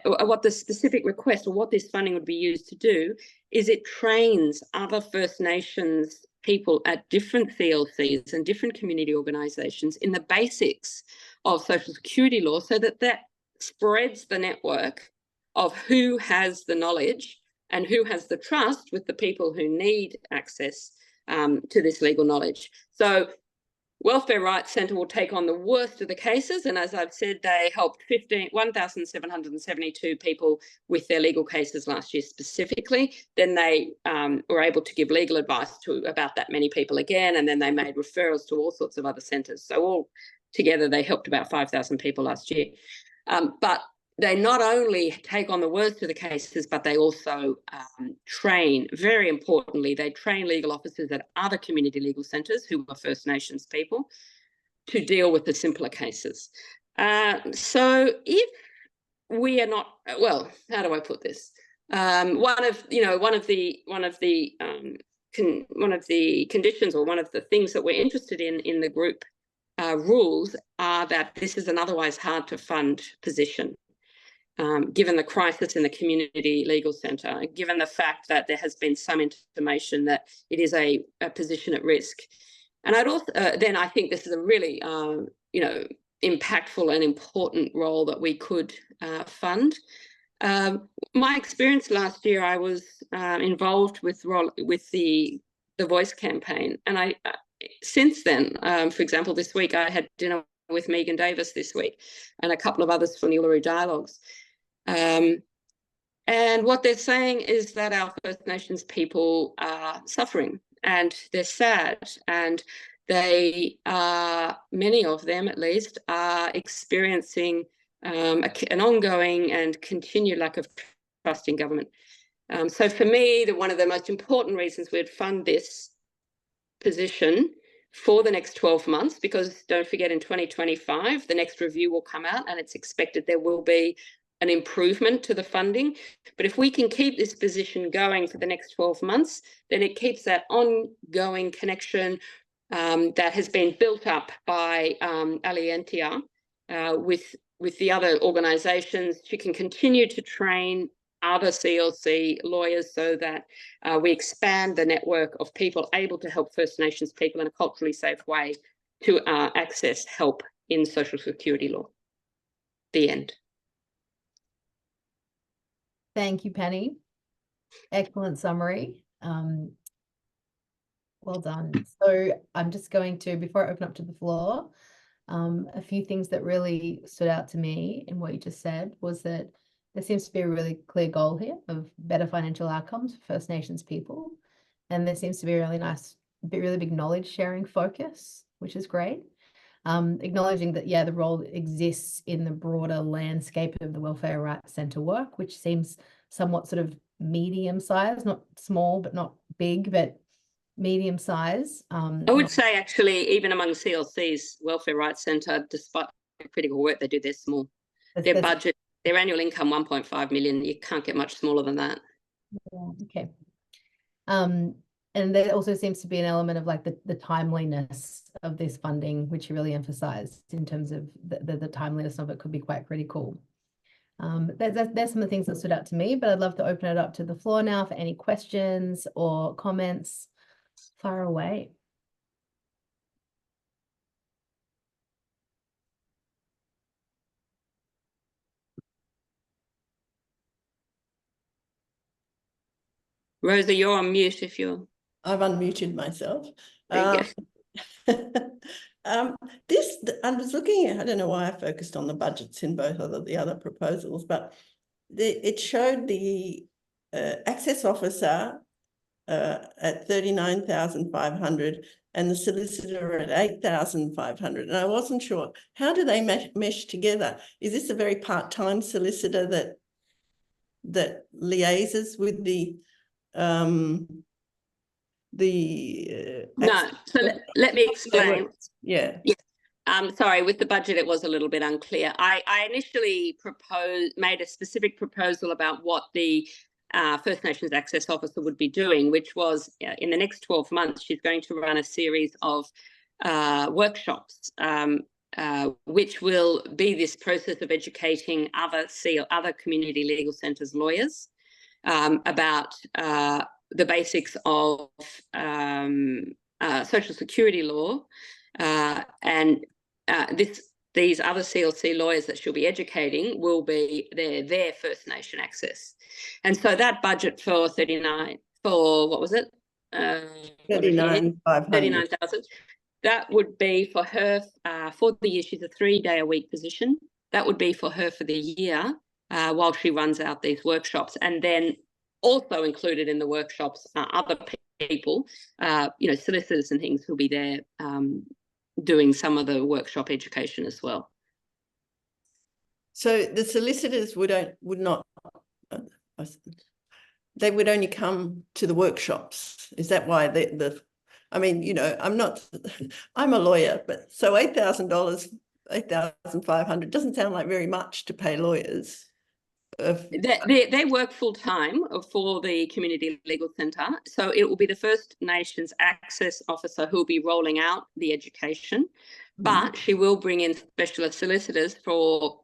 what the specific request or what this funding would be used to do, is it trains other First Nations people at different CLCs and different community organisations in the basics of social security law, so that that spreads the network of who has the knowledge and who has the trust with the people who need access to this legal knowledge. So Welfare Rights Centre will take on the worst of the cases, and as I've said, they helped 1,772 people with their legal cases last year specifically. Then they were able to give legal advice to about that many people again, and then they made referrals to all sorts of other centres. So all together, they helped about 5,000 people last year. But they not only take on the worst of the cases, but they also train, very importantly, they train legal officers at other community legal centres who are First Nations people to deal with the simpler cases. So if we are not, well, how do I put this? One of the conditions, or one of the things that we're interested in the group rules, are that this is an otherwise hard to fund position. given the crisis in the community legal centre, given the fact that there has been some intimation that it is a position at risk. And I'd also, then I think this is a really, you know, impactful and important role that we could fund. My experience last year, I was involved with the Voice campaign, and I since then, for example, this week I had dinner with Megan Davis this week, and a couple of others from the Uluru Dialogues. And what they're saying is that our First Nations people are suffering and they're sad, and they are, many of them at least, are experiencing an ongoing and continued lack of trust in government. So for me, one of the most important reasons we'd fund this position for the next 12 months, because don't forget, in 2025, the next review will come out and it's expected there will be an improvement to the funding. But if we can keep this position going for the next 12 months, then it keeps that ongoing connection that has been built up by Alientia with the other organisations. She can continue to train other CLC lawyers so that we expand the network of people able to help First Nations people in a culturally safe way to access help in social security law. The end. Thank you, Penny. Excellent summary. Well done. So I'm just going to, before I open up to the floor, a few things that really stood out to me in what you just said was that there seems to be a really clear goal here of better financial outcomes for First Nations people. And there seems to be a really nice, really big knowledge sharing focus, which is great. Acknowledging that, yeah, the role exists in the broader landscape of the Welfare Rights Centre work, which seems somewhat sort of medium size, not small, but not big, but medium size. I would say actually, even among CLCs, Welfare Rights Centre, despite the critical work they do, they're small. Their budget, their annual income, 1.5 million. You can't get much smaller than that. Yeah, okay. And there also seems to be an element of like the timeliness of this funding, which you really emphasised in terms of the timeliness of it could be quite critical. There's some of the things that stood out to me, but I'd love to open it up to the floor now for any questions or comments. Far away. Rosa, you're on mute if you're... I've unmuted myself. There you go. I was looking at, I don't know why I focused on the budgets in both of the other proposals, but it showed the access officer at 39,500 and the solicitor at 8,500. And I wasn't sure, how do they mesh together? Is this a very part-time solicitor that liaises with the no, so let me explain. Yeah. Sorry, with the budget, it was a little bit unclear. I initially made a specific proposal about what the First Nations Access Officer would be doing, which was in the next 12 months, she's going to run a series of workshops, which will be this process of educating other community legal centres lawyers about the basics of social security law, and these other CLC lawyers that she'll be educating will be their First Nation access. And so that budget for 39, for what was it? 39,500. That would be for her for the year. She's a 3-day-a-week position. That would be for her for the year while she runs out these workshops. And then also included in the workshops are other people, you know, solicitors and things who'll be there doing some of the workshop education as well. So the solicitors would not, they would only come to the workshops. Is that why I mean, you know, I'm a lawyer, but so $8,000, 8,500 doesn't sound like very much to pay lawyers. They work full time for the Community Legal Centre. So it will be the First Nations Access Officer who will be rolling out the education, but she will bring in specialist solicitors for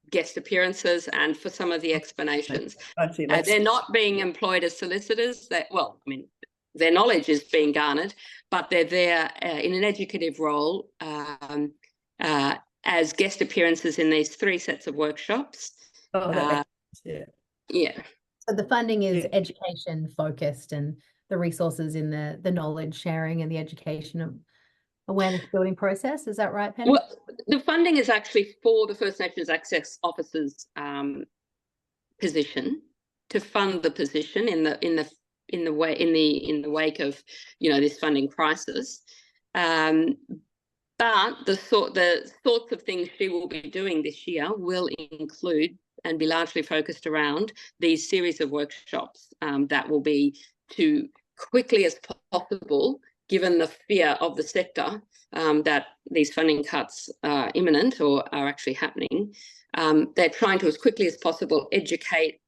guest appearances and for some of the explanations. I see. They're not being employed as solicitors. Well, I mean, their knowledge is being garnered, but they're there in an educative role as guest appearances in these 3 sets of workshops. Oh, that makes sense, yeah. So the funding is education focused, and the resources in the knowledge sharing and the education of awareness building process. Is that right, Penny? Well, the funding is actually for the First Nations Access Officers position, to fund the position in the wake of, you know, this funding crisis. But the sorts of things she will be doing this year will include and be largely focused around these series of workshops that will be to quickly as possible, given the fear of the sector that these funding cuts are imminent or are actually happening. They're trying to, as quickly as possible, educate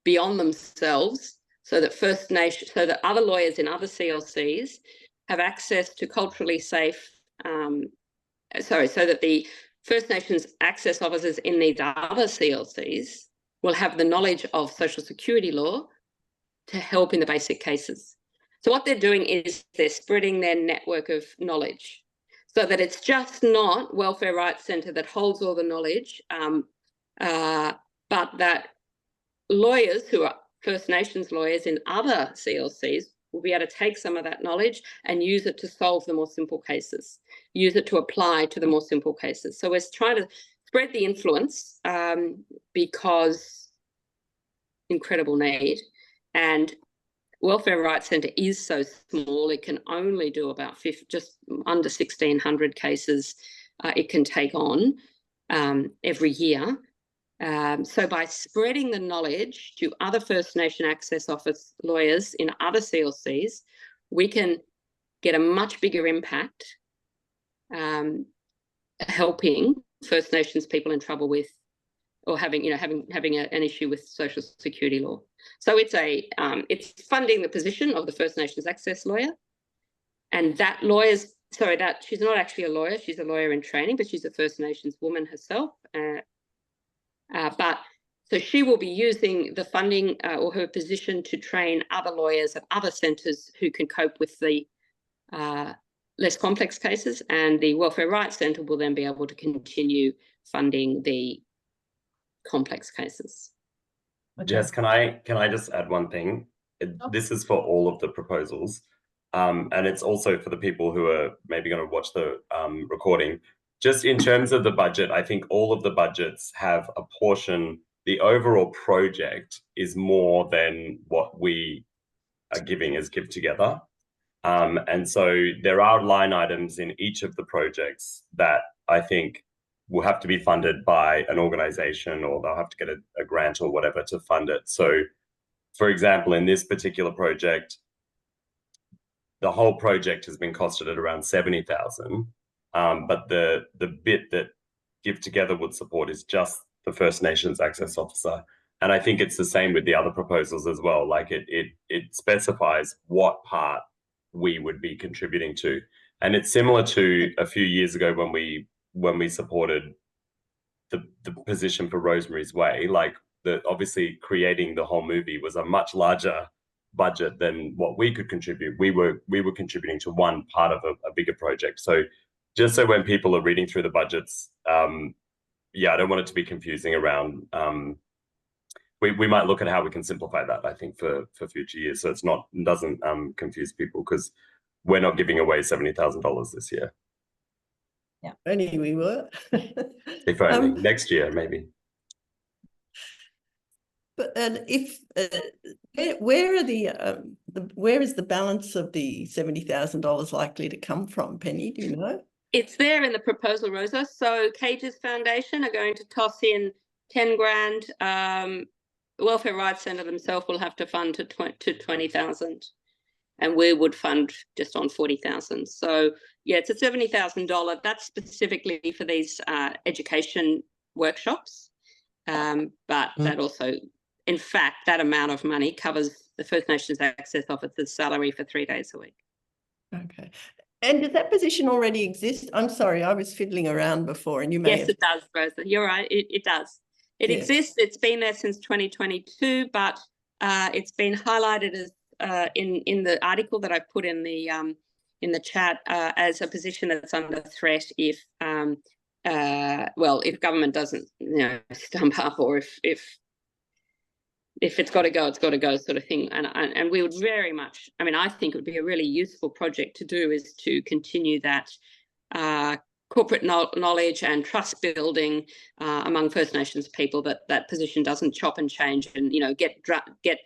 beyond themselves so that other lawyers in other CLCs have access to culturally safe, so that the First Nations access officers in these other CLCs will have the knowledge of social security law to help in the basic cases. So what they're doing is they're spreading their network of knowledge so that it's just not Welfare Rights Centre that holds all the knowledge, but that lawyers who are First Nations lawyers in other CLCs will be able to take some of that knowledge and use it to solve the more simple cases, use it to apply to the more simple cases. So we're trying to spread the influence because incredible need. And Welfare Rights Centre is so small, it can only do about just under 1,600 cases it can take on every year. So by spreading the knowledge to other First Nation Access Office lawyers in other CLCs, we can get a much bigger impact helping First Nations people in trouble with or having an issue with social security law. So it's funding the position of the First Nations access lawyer, and she's not actually a lawyer, she's a lawyer in training, but she's a First Nations woman herself. So she will be using the funding or her position to train other lawyers at other centres who can cope with the less complex cases, and the Welfare Rights Centre will then be able to continue funding the complex cases. Jess, can I just add one thing? This is for all of the proposals, and it's also for the people who are maybe going to watch the recording. Just in terms of the budget, I think all of the budgets have a portion. The overall project is more than what we are giving as Give Together. And so there are line items in each of the projects that I think will have to be funded by an organization, or they'll have to get a grant or whatever to fund it. So, for example, in this particular project, the whole project has been costed at around 70,000. But the bit that Give Together would support is just the First Nations Access Officer. And I think it's the same with the other proposals as well. Like it specifies what part we would be contributing to. And it's similar to a few years ago when we supported the position for Rosemary's Way. Like obviously creating the whole movie was a much larger budget than what we could contribute. We were contributing to one part of a bigger project. So just so when people are reading through the budgets, I don't want it to be confusing around. We might look at how we can simplify that, I think, for future years, so it doesn't confuse people, because we're not giving away $70,000 this year. Yeah, only we were. If only next year, maybe. But if where is the balance of the $70,000 likely to come from, Penny? Do you know? It's there in the proposal, Rosa. So Cages Foundation are going to toss in 10 grand. Welfare Rights Centre themselves will have to fund to 20,000, and we would fund just on 40,000. So yeah, it's a $70,000. That's specifically for these education workshops. But that also, in fact, that amount of money covers the First Nations Access Officer's salary for 3 days a week. Okay. And does that position already exist? I'm sorry, I was fiddling around before, and you may Yes, it does, Rosa. You're right. It does. It Yes. exists. It's been there since 2022, but it's been highlighted as in the article that I put in the chat as a position that's under threat if if government doesn't stump up, or if it's got to go, it's got to go, sort of thing. And we would very much, I mean, I think it would be a really useful project to do, is to continue that corporate knowledge and trust building among First Nations people, that position doesn't chop and change and get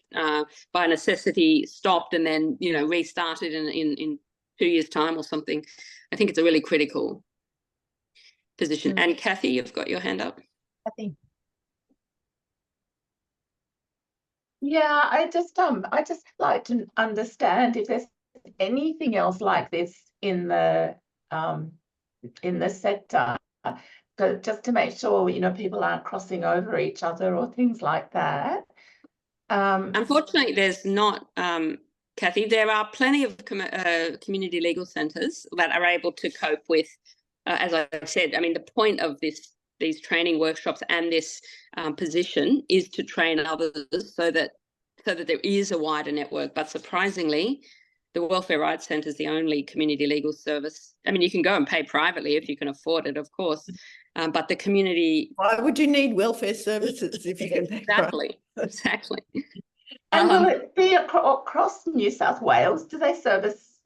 by necessity stopped and then restarted in 2 years' time or something. I think it's a really critical position. And Kathy, you've got your hand up. Kathy. Yeah, I just like to understand if there's anything else like this in the sector, but just to make sure people aren't crossing over each other or things like that. Unfortunately, there's not, Kathy. There are plenty of community legal centres that are able to cope with, as I said. I mean, the point of these training workshops and this position is to train others so that there is a wider network. But surprisingly, the Welfare Rights Centre is the only community legal service. I mean, you can go and pay privately if you can afford it, of course, but the community. Why would you need welfare services if you can pay Exactly. And will it be across New South Wales? Do they service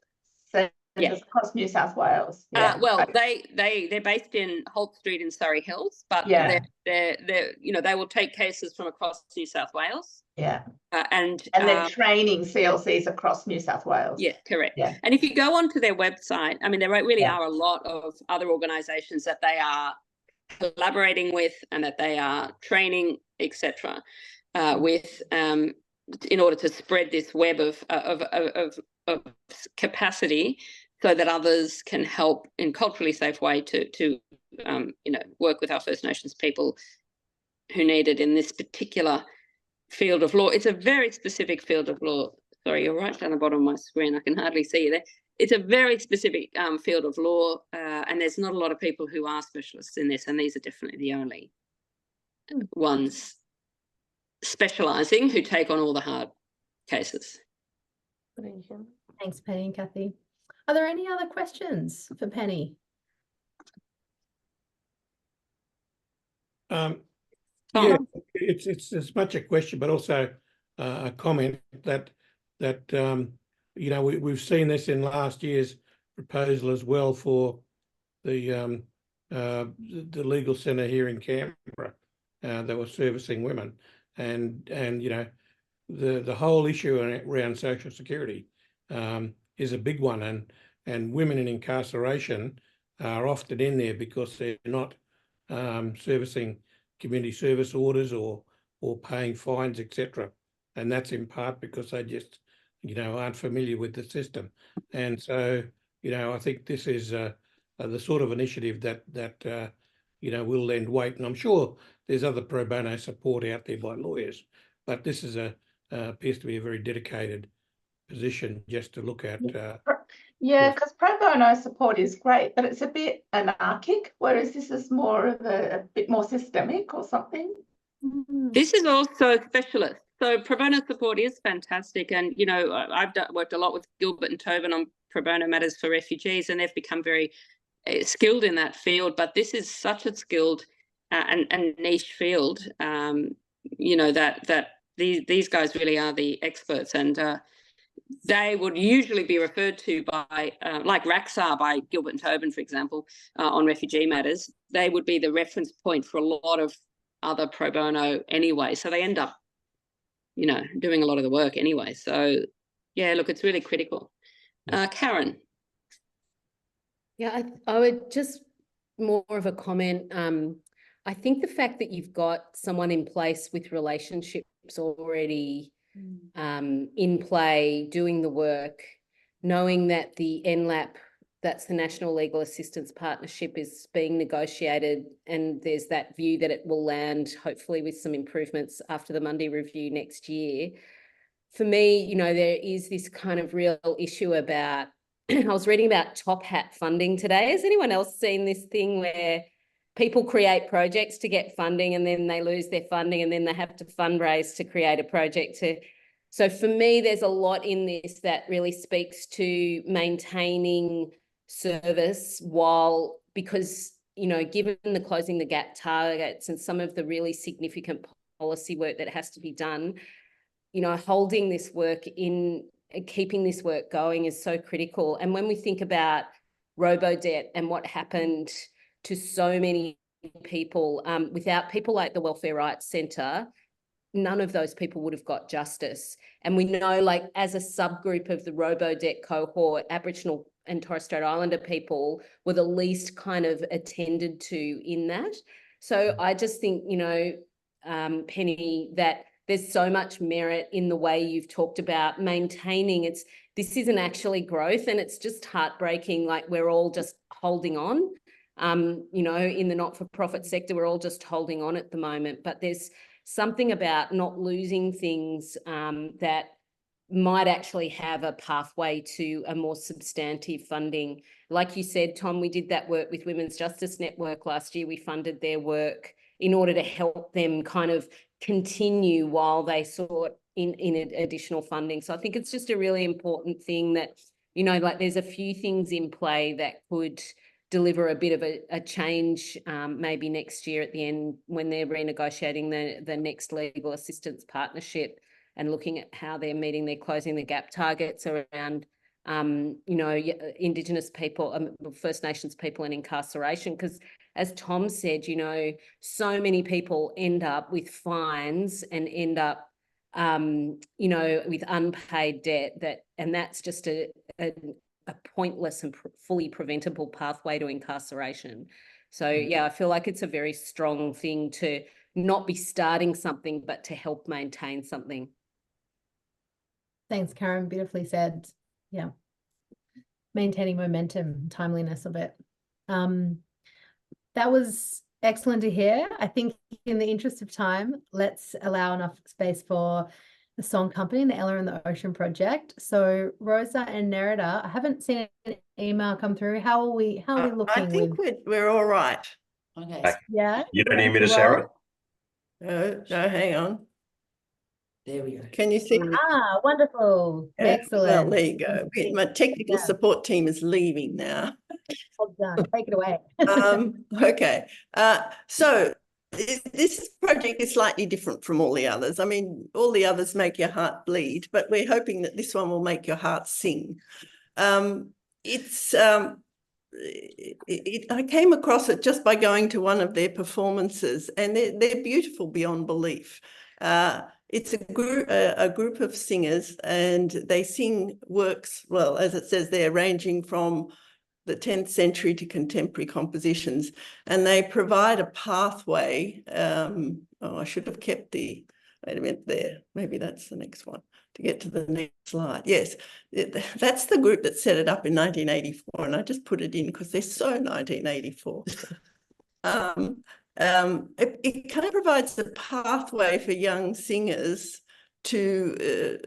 centres across New South Wales? Yeah. Well, they're based in Holt Street in Surrey Hills, but yeah, they will take cases from across New South Wales. Yeah. And then training CLCs across New South Wales. Yeah, correct. Yeah. And if you go onto their website, I mean, there really are a lot of other organisations that they are collaborating with and that they are training, etc., with in order to spread this web of capacity, so that others can help in culturally safe way to work with our First Nations people who need it in this particular field of law. It's a very specific field of law. Sorry, you're right down the bottom of my screen. I can hardly see you there. It's a very specific field of law, and there's not a lot of people who are specialists in this, and these are definitely the only ones specialising who take on all the hard cases. Thanks, Penny and Kathy. Are there any other questions for Penny? Yeah, it's as much a question, but also a comment that we've seen this in last year's proposal as well for the legal centre here in Canberra that was servicing women, and the whole issue around social security is a big one, and women in incarceration are often in there because they're not servicing community service orders or paying fines, etc. And that's in part because they just aren't familiar with the system. And so I think this is the sort of initiative that will lend weight. And I'm sure there's other pro bono support out there by lawyers, but this is appears to be a very dedicated position just to look at. Yeah, because pro bono support is great, but it's a bit anarchic, whereas this is more of a bit more systemic or something. This is also specialist. So pro bono support is fantastic. And, I've worked a lot with Gilbert and Tobin on pro bono matters for refugees, and they've become very skilled in that field. But this is such a skilled and niche field, that these guys really are the experts. And they would usually be referred to by, like RACSA by Gilbert and Tobin, for example, on refugee matters. They would be the reference point for a lot of other pro bono anyway. So they end up, doing a lot of the work anyway. So, yeah, look, it's really critical. Karen. Yeah, I would just more of a comment. I think the fact that you've got someone in place with relationships already in play, doing the work, knowing that the NLAP, that's the National Legal Assistance Partnership, is being negotiated, and there's that view that it will land hopefully with some improvements after the Monday review next year. For me, there is this kind of real issue about, I was reading about top hat funding today. Has anyone else seen this thing where people create projects to get funding and then they lose their funding and then they have to fundraise to create a project so for me, there's a lot in this that really speaks to maintaining service because, you know, given the closing the gap targets and some of the really significant policy work that has to be done, you know, holding this work in, keeping this work going is so critical. And when we think about robo-debt and what happened to so many people, without people like the Welfare Rights Centre, none of those people would have got justice. And we know, like, as a subgroup of the robo-debt cohort, Aboriginal and Torres Strait Islander people were the least kind of attended to in that. So I just think, you know, Penny, that there's so much merit in the way you've talked about maintaining. This isn't actually growth, and it's just heartbreaking. Like, we're all just holding on. You know, in the not-for-profit sector, we're all just holding on at the moment. But there's something about not losing things that might actually have a pathway to a more substantive funding. Like you said, Tom, we did that work with Women's Justice Network last year. We funded their work in order to help them kind of continue while they sought in additional funding. So I think it's just a really important thing that, you know, like, there's a few things in play that could deliver a bit of a change maybe next year at the end when they're renegotiating the next legal assistance partnership and looking at how they're meeting their closing the gap targets around, you know, Indigenous people, First Nations people in incarceration. Because as Tom said, you know, so many people end up with fines and end up, you know, with unpaid debt, and that's just a pointless and fully preventable pathway to incarceration. So yeah, I feel like it's a very strong thing to not be starting something, but to help maintain something. Thanks, Karen. Beautifully said. Yeah. Maintaining momentum, timeliness of it. That was excellent to hear. I think in the interest of time, let's allow enough space for the Song Company and the Ella and the Ocean Project. So Rosa and Nerida, I haven't seen an email come through. How are we looking? I think we're all right. Okay. Yeah. You don't need me to share it? No, hang on. There we go. Can you see? Ah, wonderful. Yeah, Excellent. well, there you go. My technical support team is leaving now. Well done. Take it away. Okay. So this project is slightly different from all the others. I mean, all the others make your heart bleed, but we're hoping that this one will make your heart sing. I came across it just by going to one of their performances, and they're beautiful beyond belief. It's a group of singers, and they sing works, well, as it says there, ranging from the 10th century to contemporary compositions, and they provide a pathway. I should have kept wait a minute there. Maybe that's the next one to get to the next slide. Yes, that's the group that set it up in 1984, and I just put it in because they're so 1984. It kind of provides a pathway for young singers to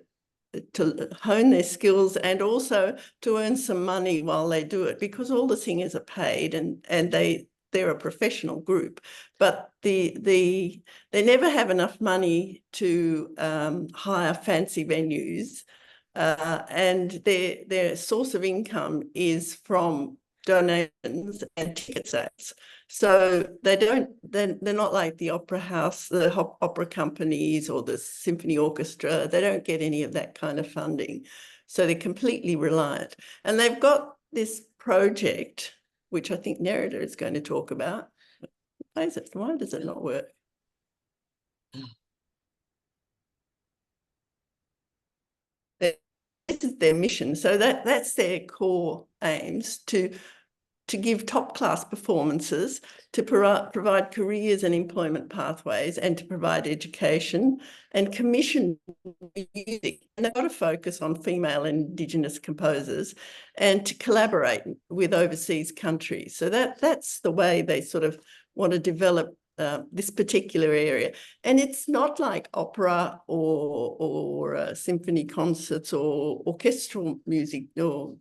hone their skills and also to earn some money while they do it, because all the singers are paid and they're a professional group, but they never have enough money to hire fancy venues, and their source of income is from donations and ticket sales. So they're not like the opera house, the opera companies or the symphony orchestra. They don't get any of that kind of funding. So they're completely reliant. And they've got this project, which I think Nerida is going to talk about. Why does it not work? This is their mission. So that's their core aims, to give top-class performances, to provide careers and employment pathways, and to provide education and commission music. And they've got to focus on female and Indigenous composers and to collaborate with overseas countries. So that's the way they sort of want to develop this particular area. And it's not like opera or symphony concerts or orchestral music or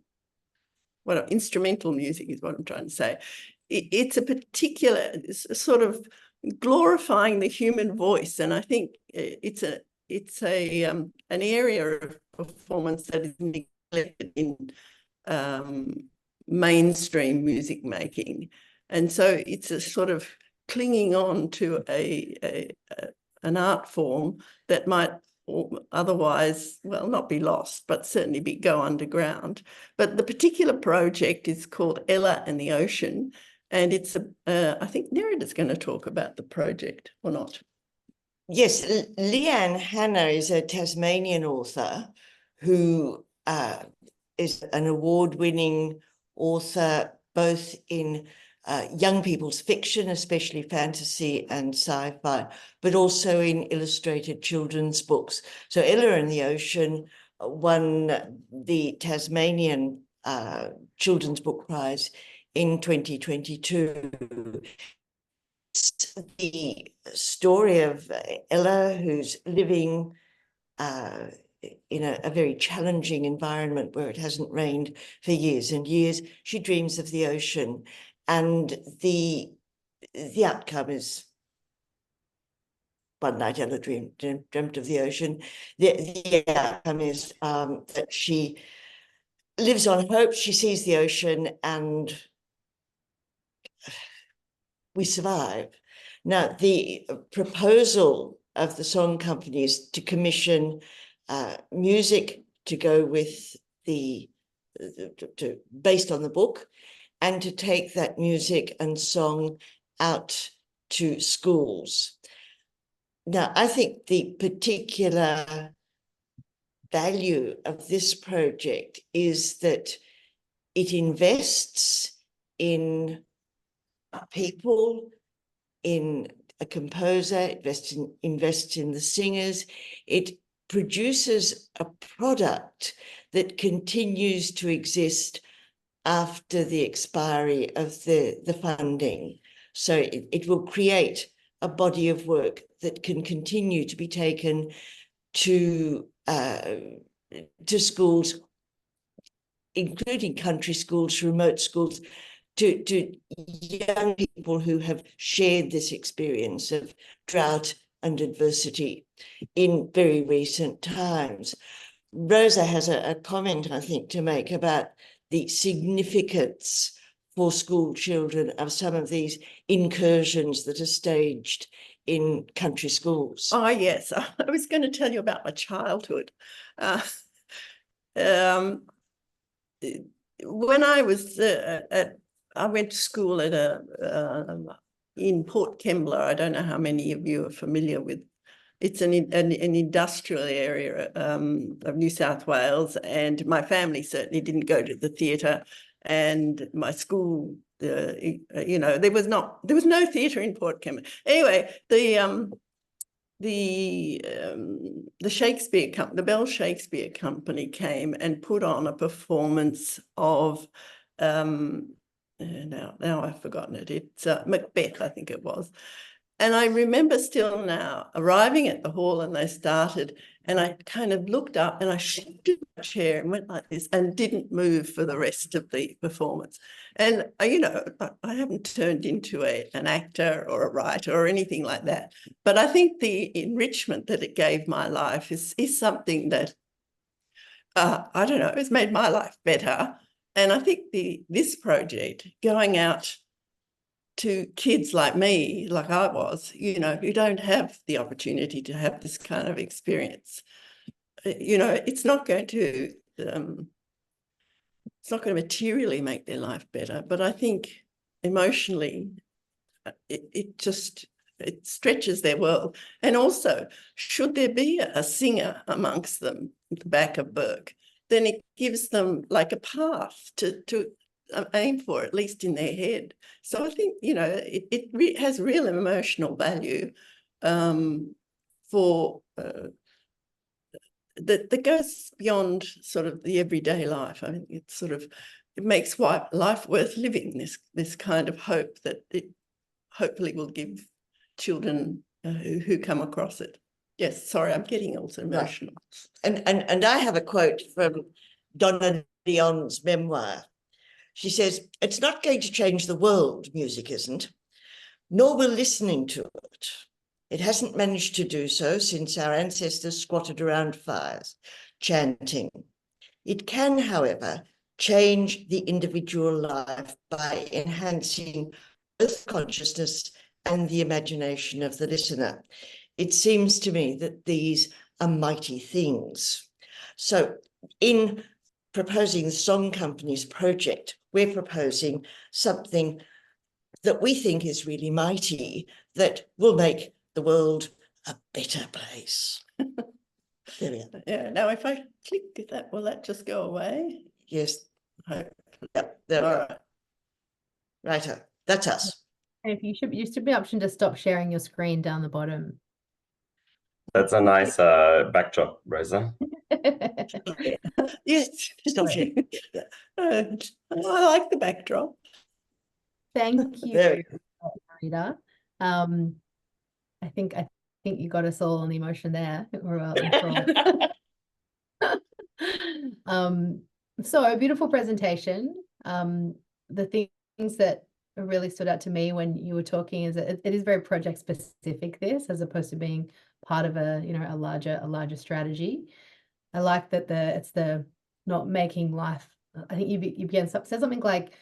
instrumental music is what I'm trying to say. it's a particular sort of glorifying the human voice, and I think it's an area of performance that is neglected in mainstream music making, and so it's a sort of clinging on to an art form that might otherwise, well, not be lost, but certainly go underground. But the particular project is called Ella and the Ocean, and it's I think Nerida's going to talk about the project, or not? Yes, Leanne Hanna is a Tasmanian author who is an award-winning author both in young people's fiction, especially fantasy and sci-fi, but also in illustrated children's books. So Ella and the Ocean won the Tasmanian Children's Book Prize in 2022. It's the story of Ella, who's living in a very challenging environment where it hasn't rained for years and years. She dreams of the ocean, and the outcome is one night Ella dreamt of the ocean. The outcome is that she lives on hope. She sees the ocean, and we survive. Now, the proposal of the song company is to commission music to go with based on the book, and to take that music and song out to schools. Now, I think the particular value of this project is that it invests in people, in a composer, invests in the singers. It produces a product that continues to exist after the expiry of the funding. So it will create a body of work that can continue to be taken to schools, including country schools, remote schools, to young people who have shared this experience of drought and adversity in very recent times. Rosa has a comment, I think, to make about the significance for school children of some of these incursions that are staged in country schools. Oh, yes. I was going to tell you about my childhood. When I was I went to school at in Port Kembla. I don't know how many of you are familiar with. It's an industrial area of New South Wales, and my family certainly didn't go to the theatre, and my school, you know, there was no theatre in Port Kembla. Anyway, the Shakespeare company, the Bell Shakespeare Company, came and put on a performance of now I've forgotten it. It's Macbeth, I think it was. And I remember still now arriving at the hall, and they started, and I kind of looked up and I shifted my chair and went like this and didn't move for the rest of the performance. And, you know, I haven't turned into an actor or a writer or anything like that. But I think the enrichment that it gave my life is something that, I don't know, it's made my life better. And I think this project, going out to kids like me, like I was, you know, who don't have the opportunity to have this kind of experience, you know, it's not going to materially make their life better, but I think emotionally it stretches their world. And also, should there be a singer amongst them at the back of Burke, then it gives them like a path to aim for, at least in their head. So I think, you know, it has real emotional value for that goes beyond sort of the everyday life. I mean, it makes life worth living, this kind of hope that it hopefully will give children who come across it. Yes, sorry, I'm getting also emotional. Right. And I have a quote from Donna Leon's memoir. She says, it's not going to change the world, music isn't, nor will listening to it. It hasn't managed to do so since our ancestors squatted around fires, chanting. It can, however, change the individual life by enhancing both consciousness and the imagination of the listener. It seems to me that these are mighty things. So in proposing the Song Company's project, we're proposing something that we think is really mighty, that will make the world a better place. There we are. Yeah, now if I click that, will that just go away? Yes. Hope. Yep, there we All go. right. Righto, that's us. And if you should be option to stop sharing your screen down the bottom. That's a nice backdrop, Rosa. Yes, stop sharing. I like the backdrop. Thank you, Very Rita. I think you got us all on the emotion there. So a beautiful presentation. The things that really stood out to me when you were talking is that it is very project specific, this, as opposed to being part of a larger strategy. I like that it's the not making life. I think you began said something like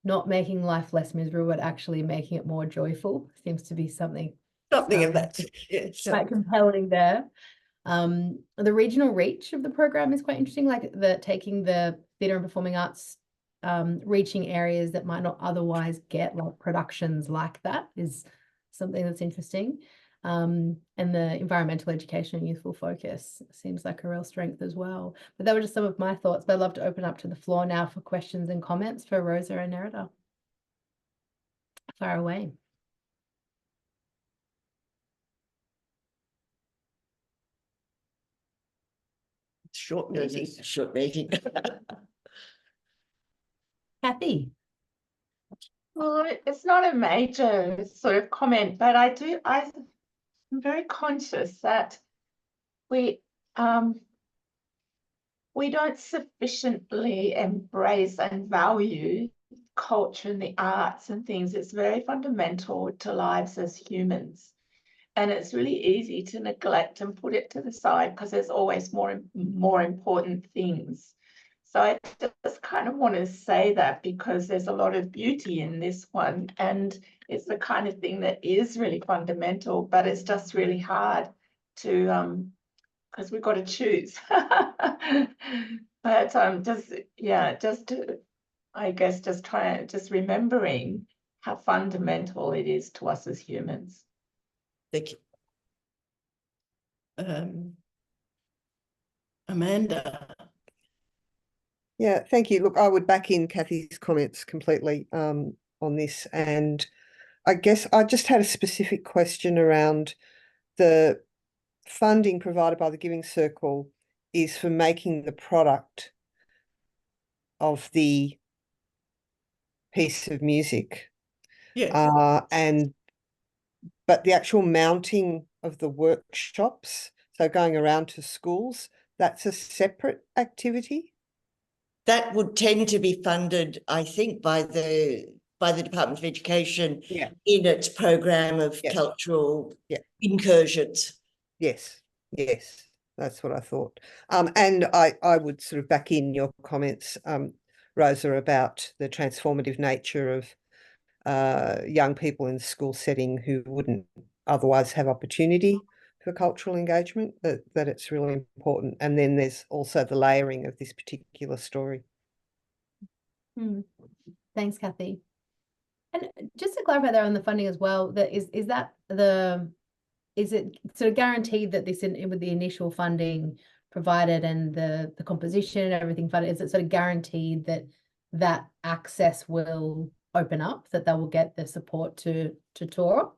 not making life less miserable, but actually making it more joyful. Seems to be something of that. Quite compelling there. The regional reach of the program is quite interesting, like taking the theatre and performing arts, reaching areas that might not otherwise get like productions like that is something that's interesting. And the environmental education and youthful focus seems like a real strength as well. But that were just some of my thoughts, but I'd love to open up to the floor now for questions and comments for Rosa and Nerida. Fire away. Short meeting. Short meeting. Kathy. Well, it's not a major sort of comment, but I'm very conscious that we don't sufficiently embrace and value culture and the arts and things. It's very fundamental to lives as humans. And it's really easy to neglect and put it to the side because there's always more important things. So I just kind of want to say that because there's a lot of beauty in this one, and it's the kind of thing that is really fundamental, but it's just really hard to because we've got to choose. But just remembering how fundamental it is to us as humans. Thank you. Amanda. Yeah, thank you. Look, I would back in Kathy's comments completely on this. And I guess I just had a specific question around the funding provided by the Giving Circle is for making the product of the piece of music. Yes. But the actual mounting of the workshops, so going around to schools, that's a separate activity? That would tend to be funded, I think, by the Department of Education in its program of cultural incursions. Yes, that's what I thought. And I would sort of back in your comments, Rosa, about the transformative nature of young people in the school setting who wouldn't otherwise have opportunity for cultural engagement, that it's really important. And then there's also the layering of this particular story. Thanks, Kathy. And just to clarify there on the funding as well, that is it sort of guaranteed that this with the initial funding provided and the composition and everything funded, is it sort of guaranteed that access will open up, that they will get the support to tour?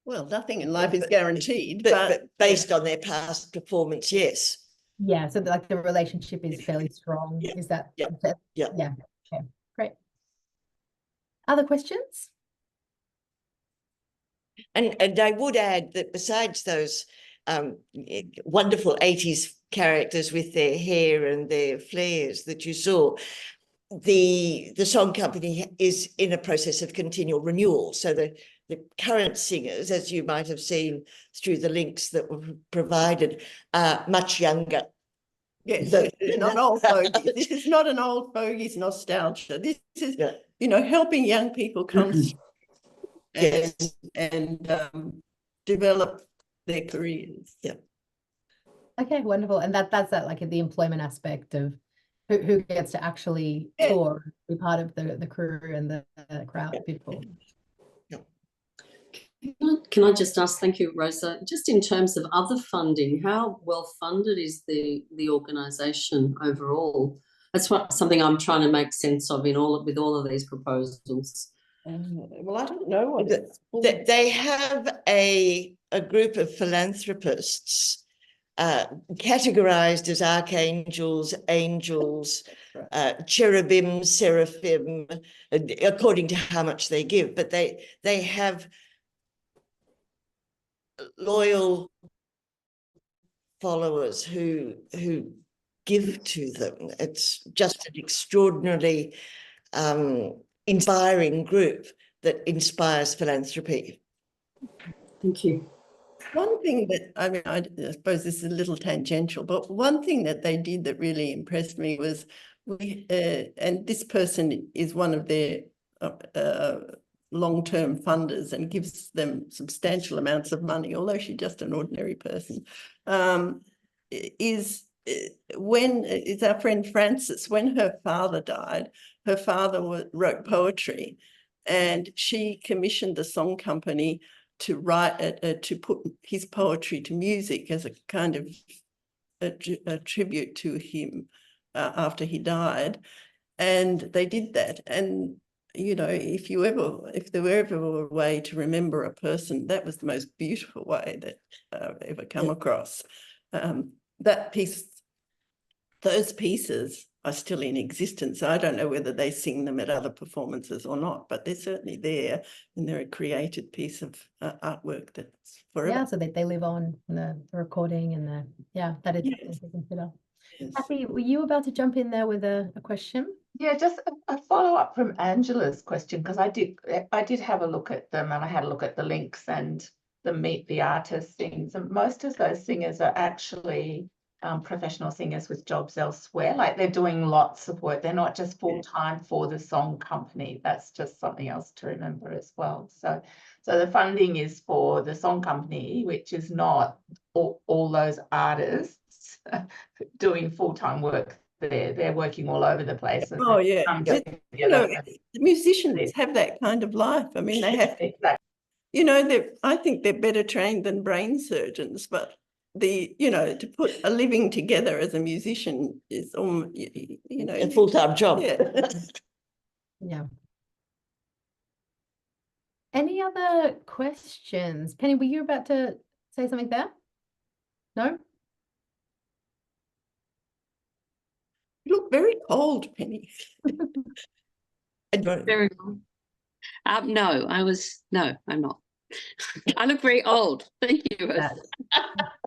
Well, nothing in life is guaranteed, but based on their past performance, yes. Yeah, so like the relationship is fairly strong. Is that? Yeah. Okay, great. Other questions? And I would add that besides those wonderful 80s characters with their hair and their flares that you saw, the song company is in a process of continual renewal. So the current singers, as you might have seen through the links that were provided, are much younger. Yes, So- it's not old fogies. This is not an old fogies nostalgia. This is, you know, helping young people come through Yes. and develop their careers. Yeah. Okay, wonderful. And that's that, like the employment aspect of who gets to actually tour, be part of the crew and the crowd people. Can I just ask, thank you, Rosa, just in terms of other funding, how well funded is the organisation overall? That's something I'm trying to make sense of with all of these proposals. Well, I don't know what they have a group of philanthropists categorized as archangels, angels, cherubim, seraphim, according to how much they give. But they have loyal followers who give to them. It's just an extraordinarily inspiring group that inspires philanthropy. Thank you. One thing that, I mean, I suppose this is a little tangential, but one thing that they did that really impressed me was and this person is one of their long-term funders and gives them substantial amounts of money, although she's just an ordinary person, is our friend Frances. When her father died, her father wrote poetry, and she commissioned the song company to write to put his poetry to music as a kind of a tribute to him after he died. And they did that. And you know, if there were ever a way to remember a person, that was the most beautiful way that I've ever come across. That piece, those pieces are still in existence. I don't know whether they sing them at other performances or not, but they're certainly there, and they're a created piece of artwork that's forever. Yeah, so that they live on in the recording and that is to consider. Yes. Kathy, were you about to jump in there with a question? Yeah, just a follow-up from Angela's question, because I did have a look at them, and I had a look at the links and the Meet the Artist things, and most of those singers are actually professional singers with jobs elsewhere. Like, they're doing lots of work. They're not just full-time for the song company. That's just something else to remember as well. So the funding is for the song company, which is not all those artists doing full-time work. They're working all over the place. Oh yeah, you know, the musicians have that kind of life. I mean, they have, you know, I think they're better trained than brain surgeons, but to put a living together as a musician is almost, you know, a full-time job. Yeah. Yeah. Any other questions? Penny, were you about to say something there? No? You look very cold, Penny. Very well. No, I'm not. I look very old. Thank you.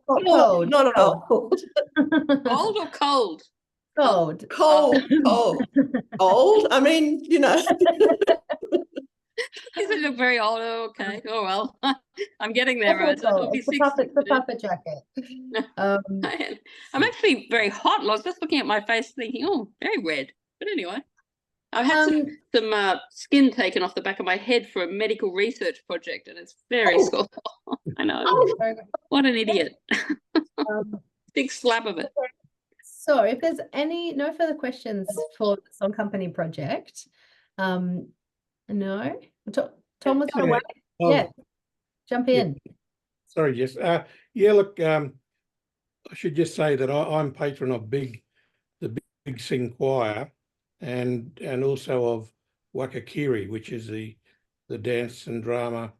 Cold, not old. Old or cold? Cold. Cold. Old? I mean, you know. Does it look very old? Oh, okay. Oh, well. I'm getting there, It's Rosa. It'll be the puffer jacket. I'm actually very hot. I was just looking at my face thinking, oh, very red. But anyway, I've had some skin taken off the back of my head for a medical research project, and it's very sore. I know. What an idiot. Big slab of it. So if there's no further questions for the Song Company project, no? Tom was away. Yeah, jump in. Sorry, Jess. Yeah, look, I should just say that I'm patron of the Big Sing Choir, and also of Wakakiri, which is the dance and drama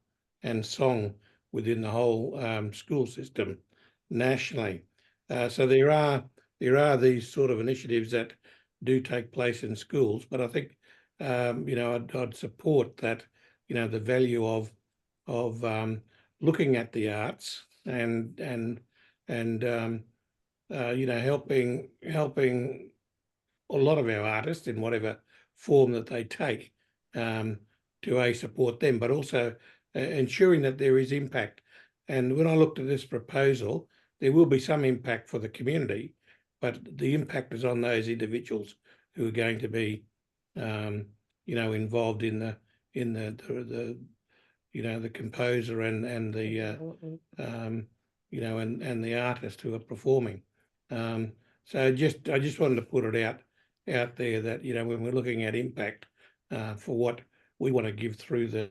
and song within the whole school system nationally. So there are these sort of initiatives that do take place in schools, but I think I'd support that, the value of looking at the arts and helping a lot of our artists in whatever form that they take to support them, but also ensuring that there is impact. And when I looked at this proposal, there will be some impact for the community, but the impact is on those individuals who are going to be, involved in the the composer and the and the artist who are performing. So I just wanted to put it out there that when we're looking at impact for what we want to give through the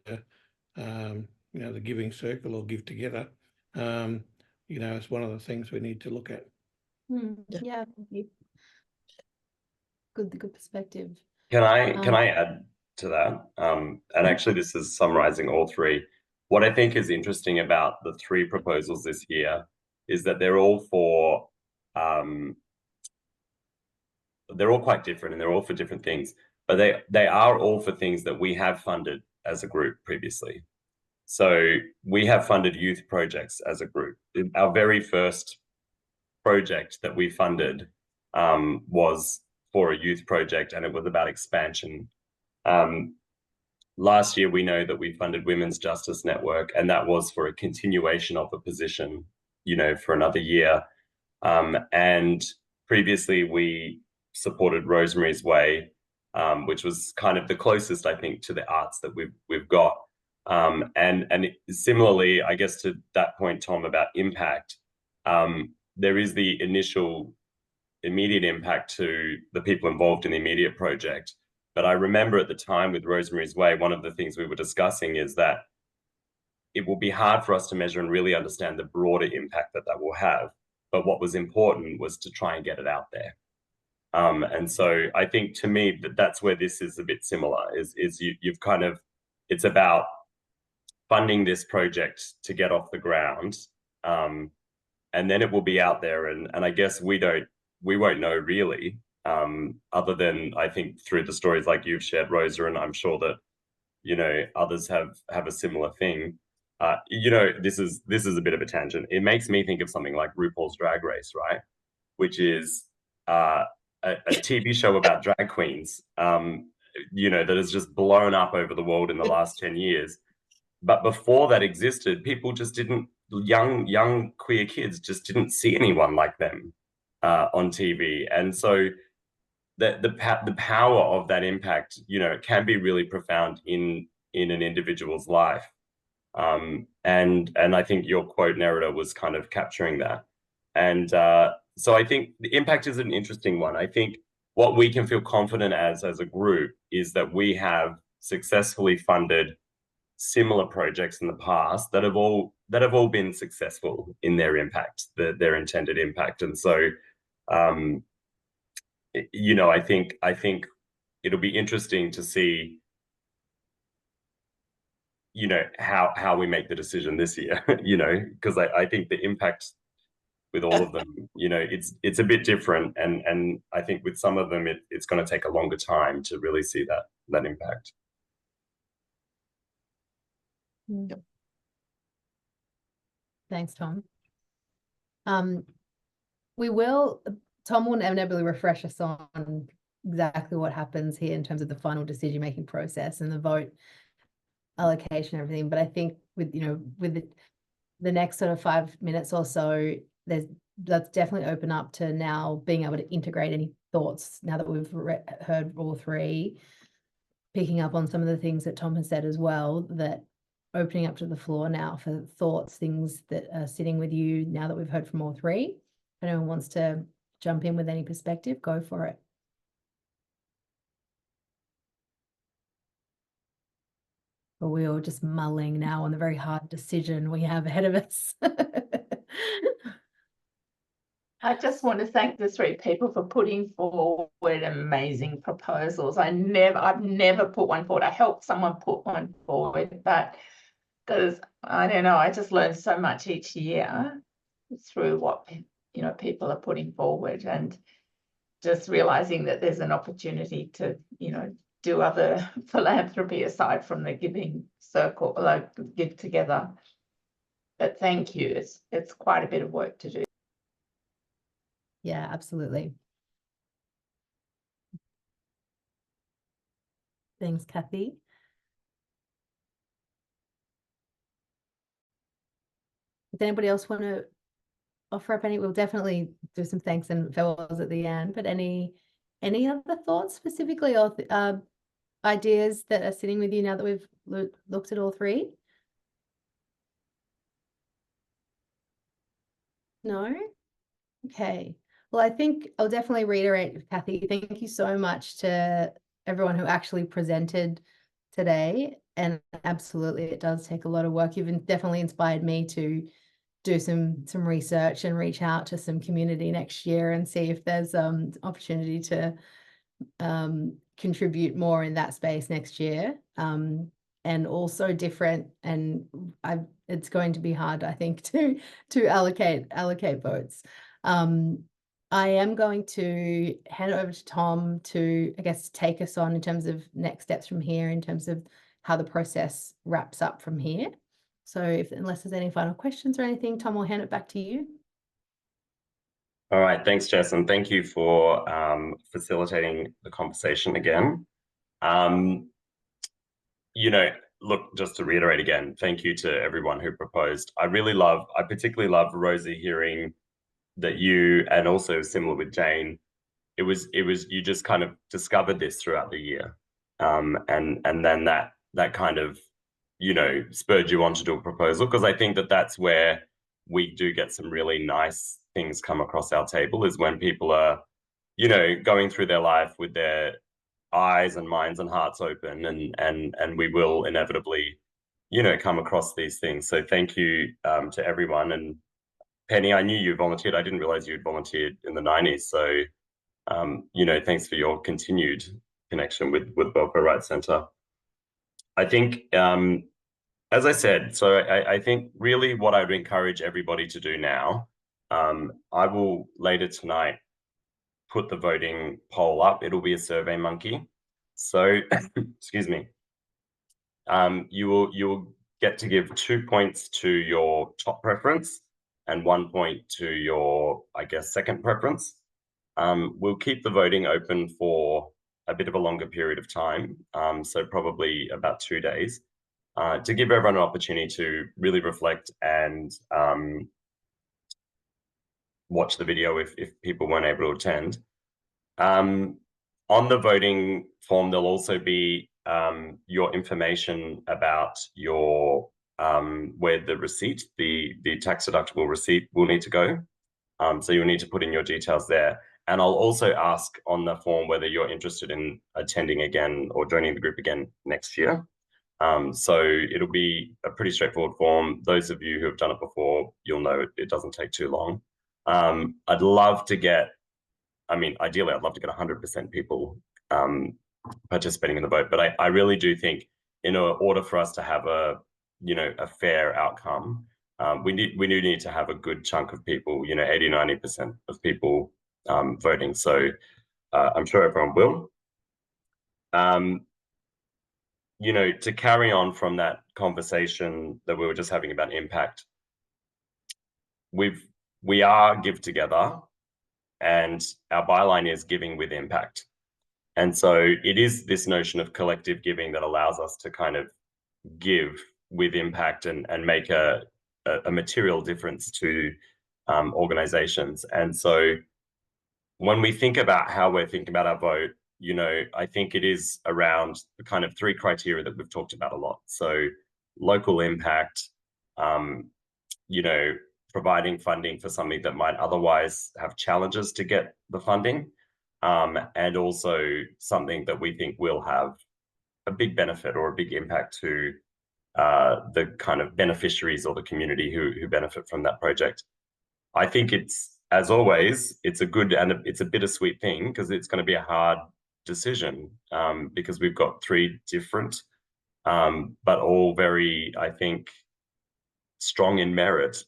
the Giving Circle or Give Together, it's one of the things we need to look at. Yeah, thank you. Good perspective. Can I add to that? And actually, this is summarizing all three. What I think is interesting about the three proposals this year is that they're all for they're all quite different, and they're all for different things, but they are all for things that we have funded as a group previously. So we have funded youth projects as a group. Our very first project that we funded was for a youth project, and it was about expansion. Last year, we know that we funded Women's Justice Network, and that was for a continuation of a position, for another year. And previously, we supported Rosemary's Way, which was kind of the closest, I think, to the arts that we've got. And similarly, I guess to that point, Tom, about impact, there is the initial immediate impact to the people involved in the immediate project. But I remember at the time with Rosemary's Way, one of the things we were discussing is that it will be hard for us to measure and really understand the broader impact that will have. But what was important was to try and get it out there. And so I think, to me, that's where this is a bit similar, is you've kind of, it's about funding this project to get off the ground, and then it will be out there. And I guess we won't know really, other than, I think, through the stories like you've shared, Rosa, and I'm sure that others have a similar thing. This is a bit of a tangent. It makes me think of something like RuPaul's Drag Race, right? Which is a TV show about drag queens, that has just blown up over the world in the last 10 years. But before that existed, people just didn't, young queer kids just didn't see anyone like them on TV. And so the power of that impact, can be really profound in an individual's life. And I think your quote, Nerida, was kind of capturing that. And so I think the impact is an interesting one. I think what we can feel confident as a group is that we have successfully funded similar projects in the past that have all been successful in their impact, their intended impact. And so I think it'll be interesting to see how we make the decision this year, because I think the impact with all of them, it's a bit different, and I think with some of them it's going to take a longer time to really see that impact. Yep. Thanks, Tom. Tom will inevitably refresh us on exactly what happens here in terms of the final decision-making process and the vote allocation and everything. But I think with the next sort of 5 minutes or so, let's definitely open up to now being able to integrate any thoughts now that we've heard all three, picking up on some of the things that Tom has said as well, that opening up to the floor now for thoughts, things that are sitting with you now that we've heard from all three. If anyone wants to jump in with any perspective, go for it. But we're all just mulling now on the very hard decision we have ahead of us. I just want to thank the three people for putting forward amazing proposals. I've never put one forward. I helped someone put one forward, but because I don't know, I just learn so much each year through what people are putting forward, and just realizing that there's an opportunity to do other philanthropy aside from the Giving Circle, like Give Together. But thank you. It's quite a bit of work to do. Yeah, absolutely. Thanks, Kathy. Does anybody else want to offer up any? We'll definitely do some thanks and farewells at the end, but any other thoughts specifically, or ideas that are sitting with you now that we've looked at all three? No? Okay. Well, I think I'll definitely reiterate, Kathy, thank you so much to everyone who actually presented today. And absolutely, it does take a lot of work. You've definitely inspired me to do some research and reach out to some community next year and see if there's opportunity to contribute more in that space next year. And also different, and it's going to be hard, I think, to allocate votes. I am going to hand it over to Tom to, I guess, take us on in terms of next steps from here, in terms of how the process wraps up from here. So unless there's any final questions or anything, Tom, I'll hand it back to you. All right, thanks, Jess, and thank you for facilitating the conversation again. Look, just to reiterate again, thank you to everyone who proposed. I particularly love, Rosie, hearing that you, and also similar with Jane, it was you just kind of discovered this throughout the year, and then that kind of spurred you on to do a proposal, because I think that's where we do get some really nice things come across our table, is when people are going through their life with their eyes and minds and hearts open, and we will inevitably come across these things. So thank you to everyone. And Penny, I knew you volunteered. I didn't realize you'd volunteered in the 90s. So thanks for your continued connection with Welfare Rights Centre. I think as I said, so I think really what I'd encourage everybody to do now, I will later tonight put the voting poll up. It'll be a Survey Monkey. So, excuse me. You will get to give 2 points to your top preference and 1 point to your, I guess, second preference. We'll keep the voting open for a bit of a longer period of time, so probably about 2 days, to give everyone an opportunity to really reflect and watch the video if people weren't able to attend. On the voting form, there'll also be your information about your where the receipt, the tax deductible receipt, will need to go. So you'll need to put in your details there. And I'll also ask on the form whether you're interested in attending again or joining the group again next year. So it'll be a pretty straightforward form. Those of you who have done it before, you'll know it doesn't take too long. I'd love to get, ideally, I'd love to get 100% people participating in the vote. But I really do think in order for us to have a fair outcome, we do need to have a good chunk of people, 80–90% of people voting. So I'm sure everyone will. To carry on from that conversation that we were just having about impact, we are Give Together, and our byline is Giving with Impact. And so it is this notion of collective giving that allows us to kind of give with impact and make a material difference to organizations. And so when we think about how we're thinking about our vote, I think it is around the kind of 3 criteria that we've talked about a lot. So local impact, providing funding for something that might otherwise have challenges to get the funding, and also something that we think will have a big benefit or a big impact to the kind of beneficiaries or the community who benefit from that project. I think it's, as always, it's a good and it's a bittersweet thing, because it's going to be a hard decision, because we've got 3 different, but all very, I think, strong in merit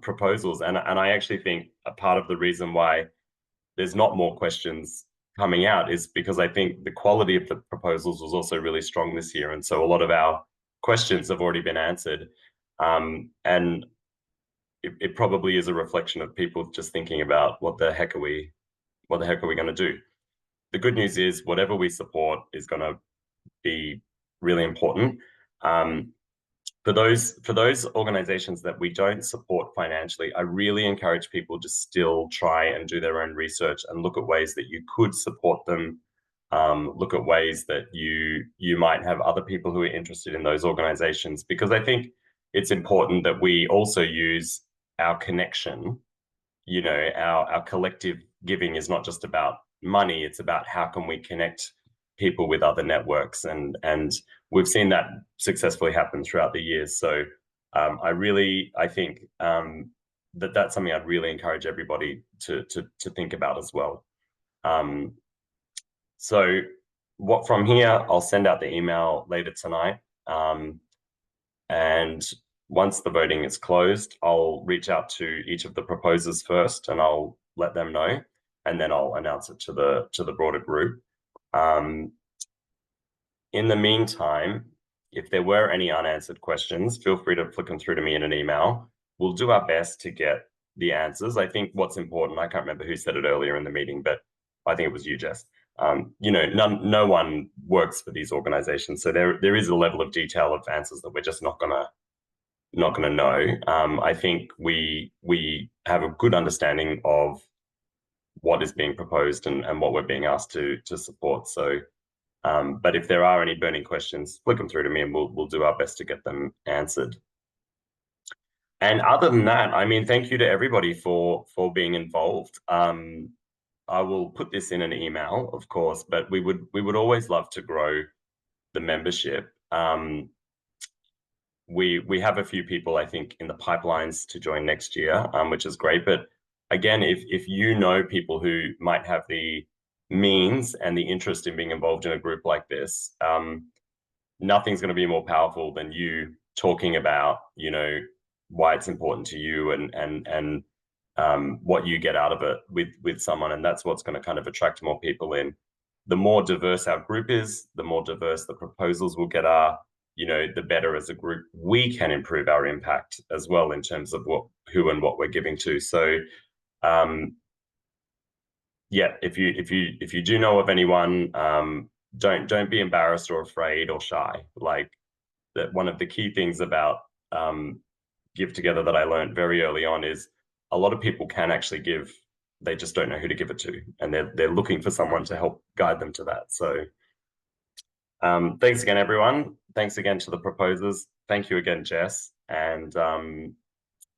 proposals. And I actually think a part of the reason why there's not more questions coming out is because I think the quality of the proposals was also really strong this year. And so a lot of our questions have already been answered. And it probably is a reflection of people just thinking about what the heck are we going to do? The good news is whatever we support is going to be really important. For those organizations that we don't support financially, I really encourage people to still try and do their own research and look at ways that you could support them. Look at ways that you might have other people who are interested in those organizations, because I think it's important that we also use our connection. You know, our collective giving is not just about money, it's about how can we connect people with other networks, and we've seen that successfully happen throughout the years. So I think that's something I'd really encourage everybody to think about as well. So from here, I'll send out the email later tonight, and once the voting is closed, I'll reach out to each of the proposers first, and I'll let them know, and then I'll announce it to the broader group. In the meantime, if there were any unanswered questions, feel free to flick them through to me in an email. We'll do our best to get the answers. I think what's important, I can't remember who said it earlier in the meeting, but I think it was you, Jess. You know, no one works for these organizations, so there is a level of detail of answers that we're just not gonna know. I think we have a good understanding of what is being proposed and what we're being asked to support. So, but if there are any burning questions, flick them through to me, and we'll do our best to get them answered. And other than that, I mean, thank you to everybody for being involved. I will put this in an email, of course, but we would always love to grow the membership. We have a few people, I think, in the pipelines to join next year, which is great. But again, if you know people who might have the means and the interest in being involved in a group like this, nothing's going to be more powerful than you talking about, you know, why it's important to you and what you get out of it with someone, and that's what's going to kind of attract more people in. The more diverse our group is, the more diverse the proposals will get are, you know, the better as a group we can improve our impact as well in terms of who and what we're giving to. So yeah, if you do know of anyone, don't be embarrassed or afraid or shy. Like, that one of the key things about Give Together that I learned very early on is a lot of people can actually give, they just don't know who to give it to, and they're looking for someone to help guide them to that. So thanks again, everyone. Thanks again to the proposers. Thank you again, Jess. And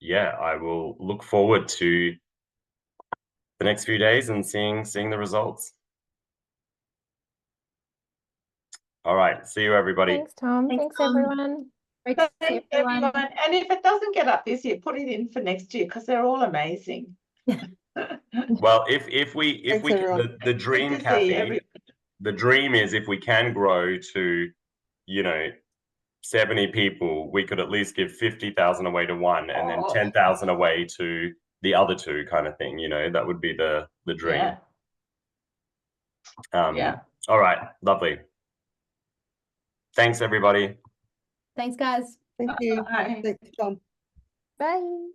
yeah, I will look forward to the next few days and seeing the results. All right, see you, everybody. Thanks, Tom. Thanks, everyone. Thanks, everyone. And if it doesn't get up this year, put it in for next year, because they're all amazing. Well, if we the dream, Kathy, the dream is if we can grow to, you know, 70 people, we could at least give 50,000 away to one, and then 10,000 away to the other two, kind of thing. You know, that would be the dream. Yeah. All right, lovely. Thanks, everybody. Thanks, guys. Thank you. Thanks, Tom. Bye.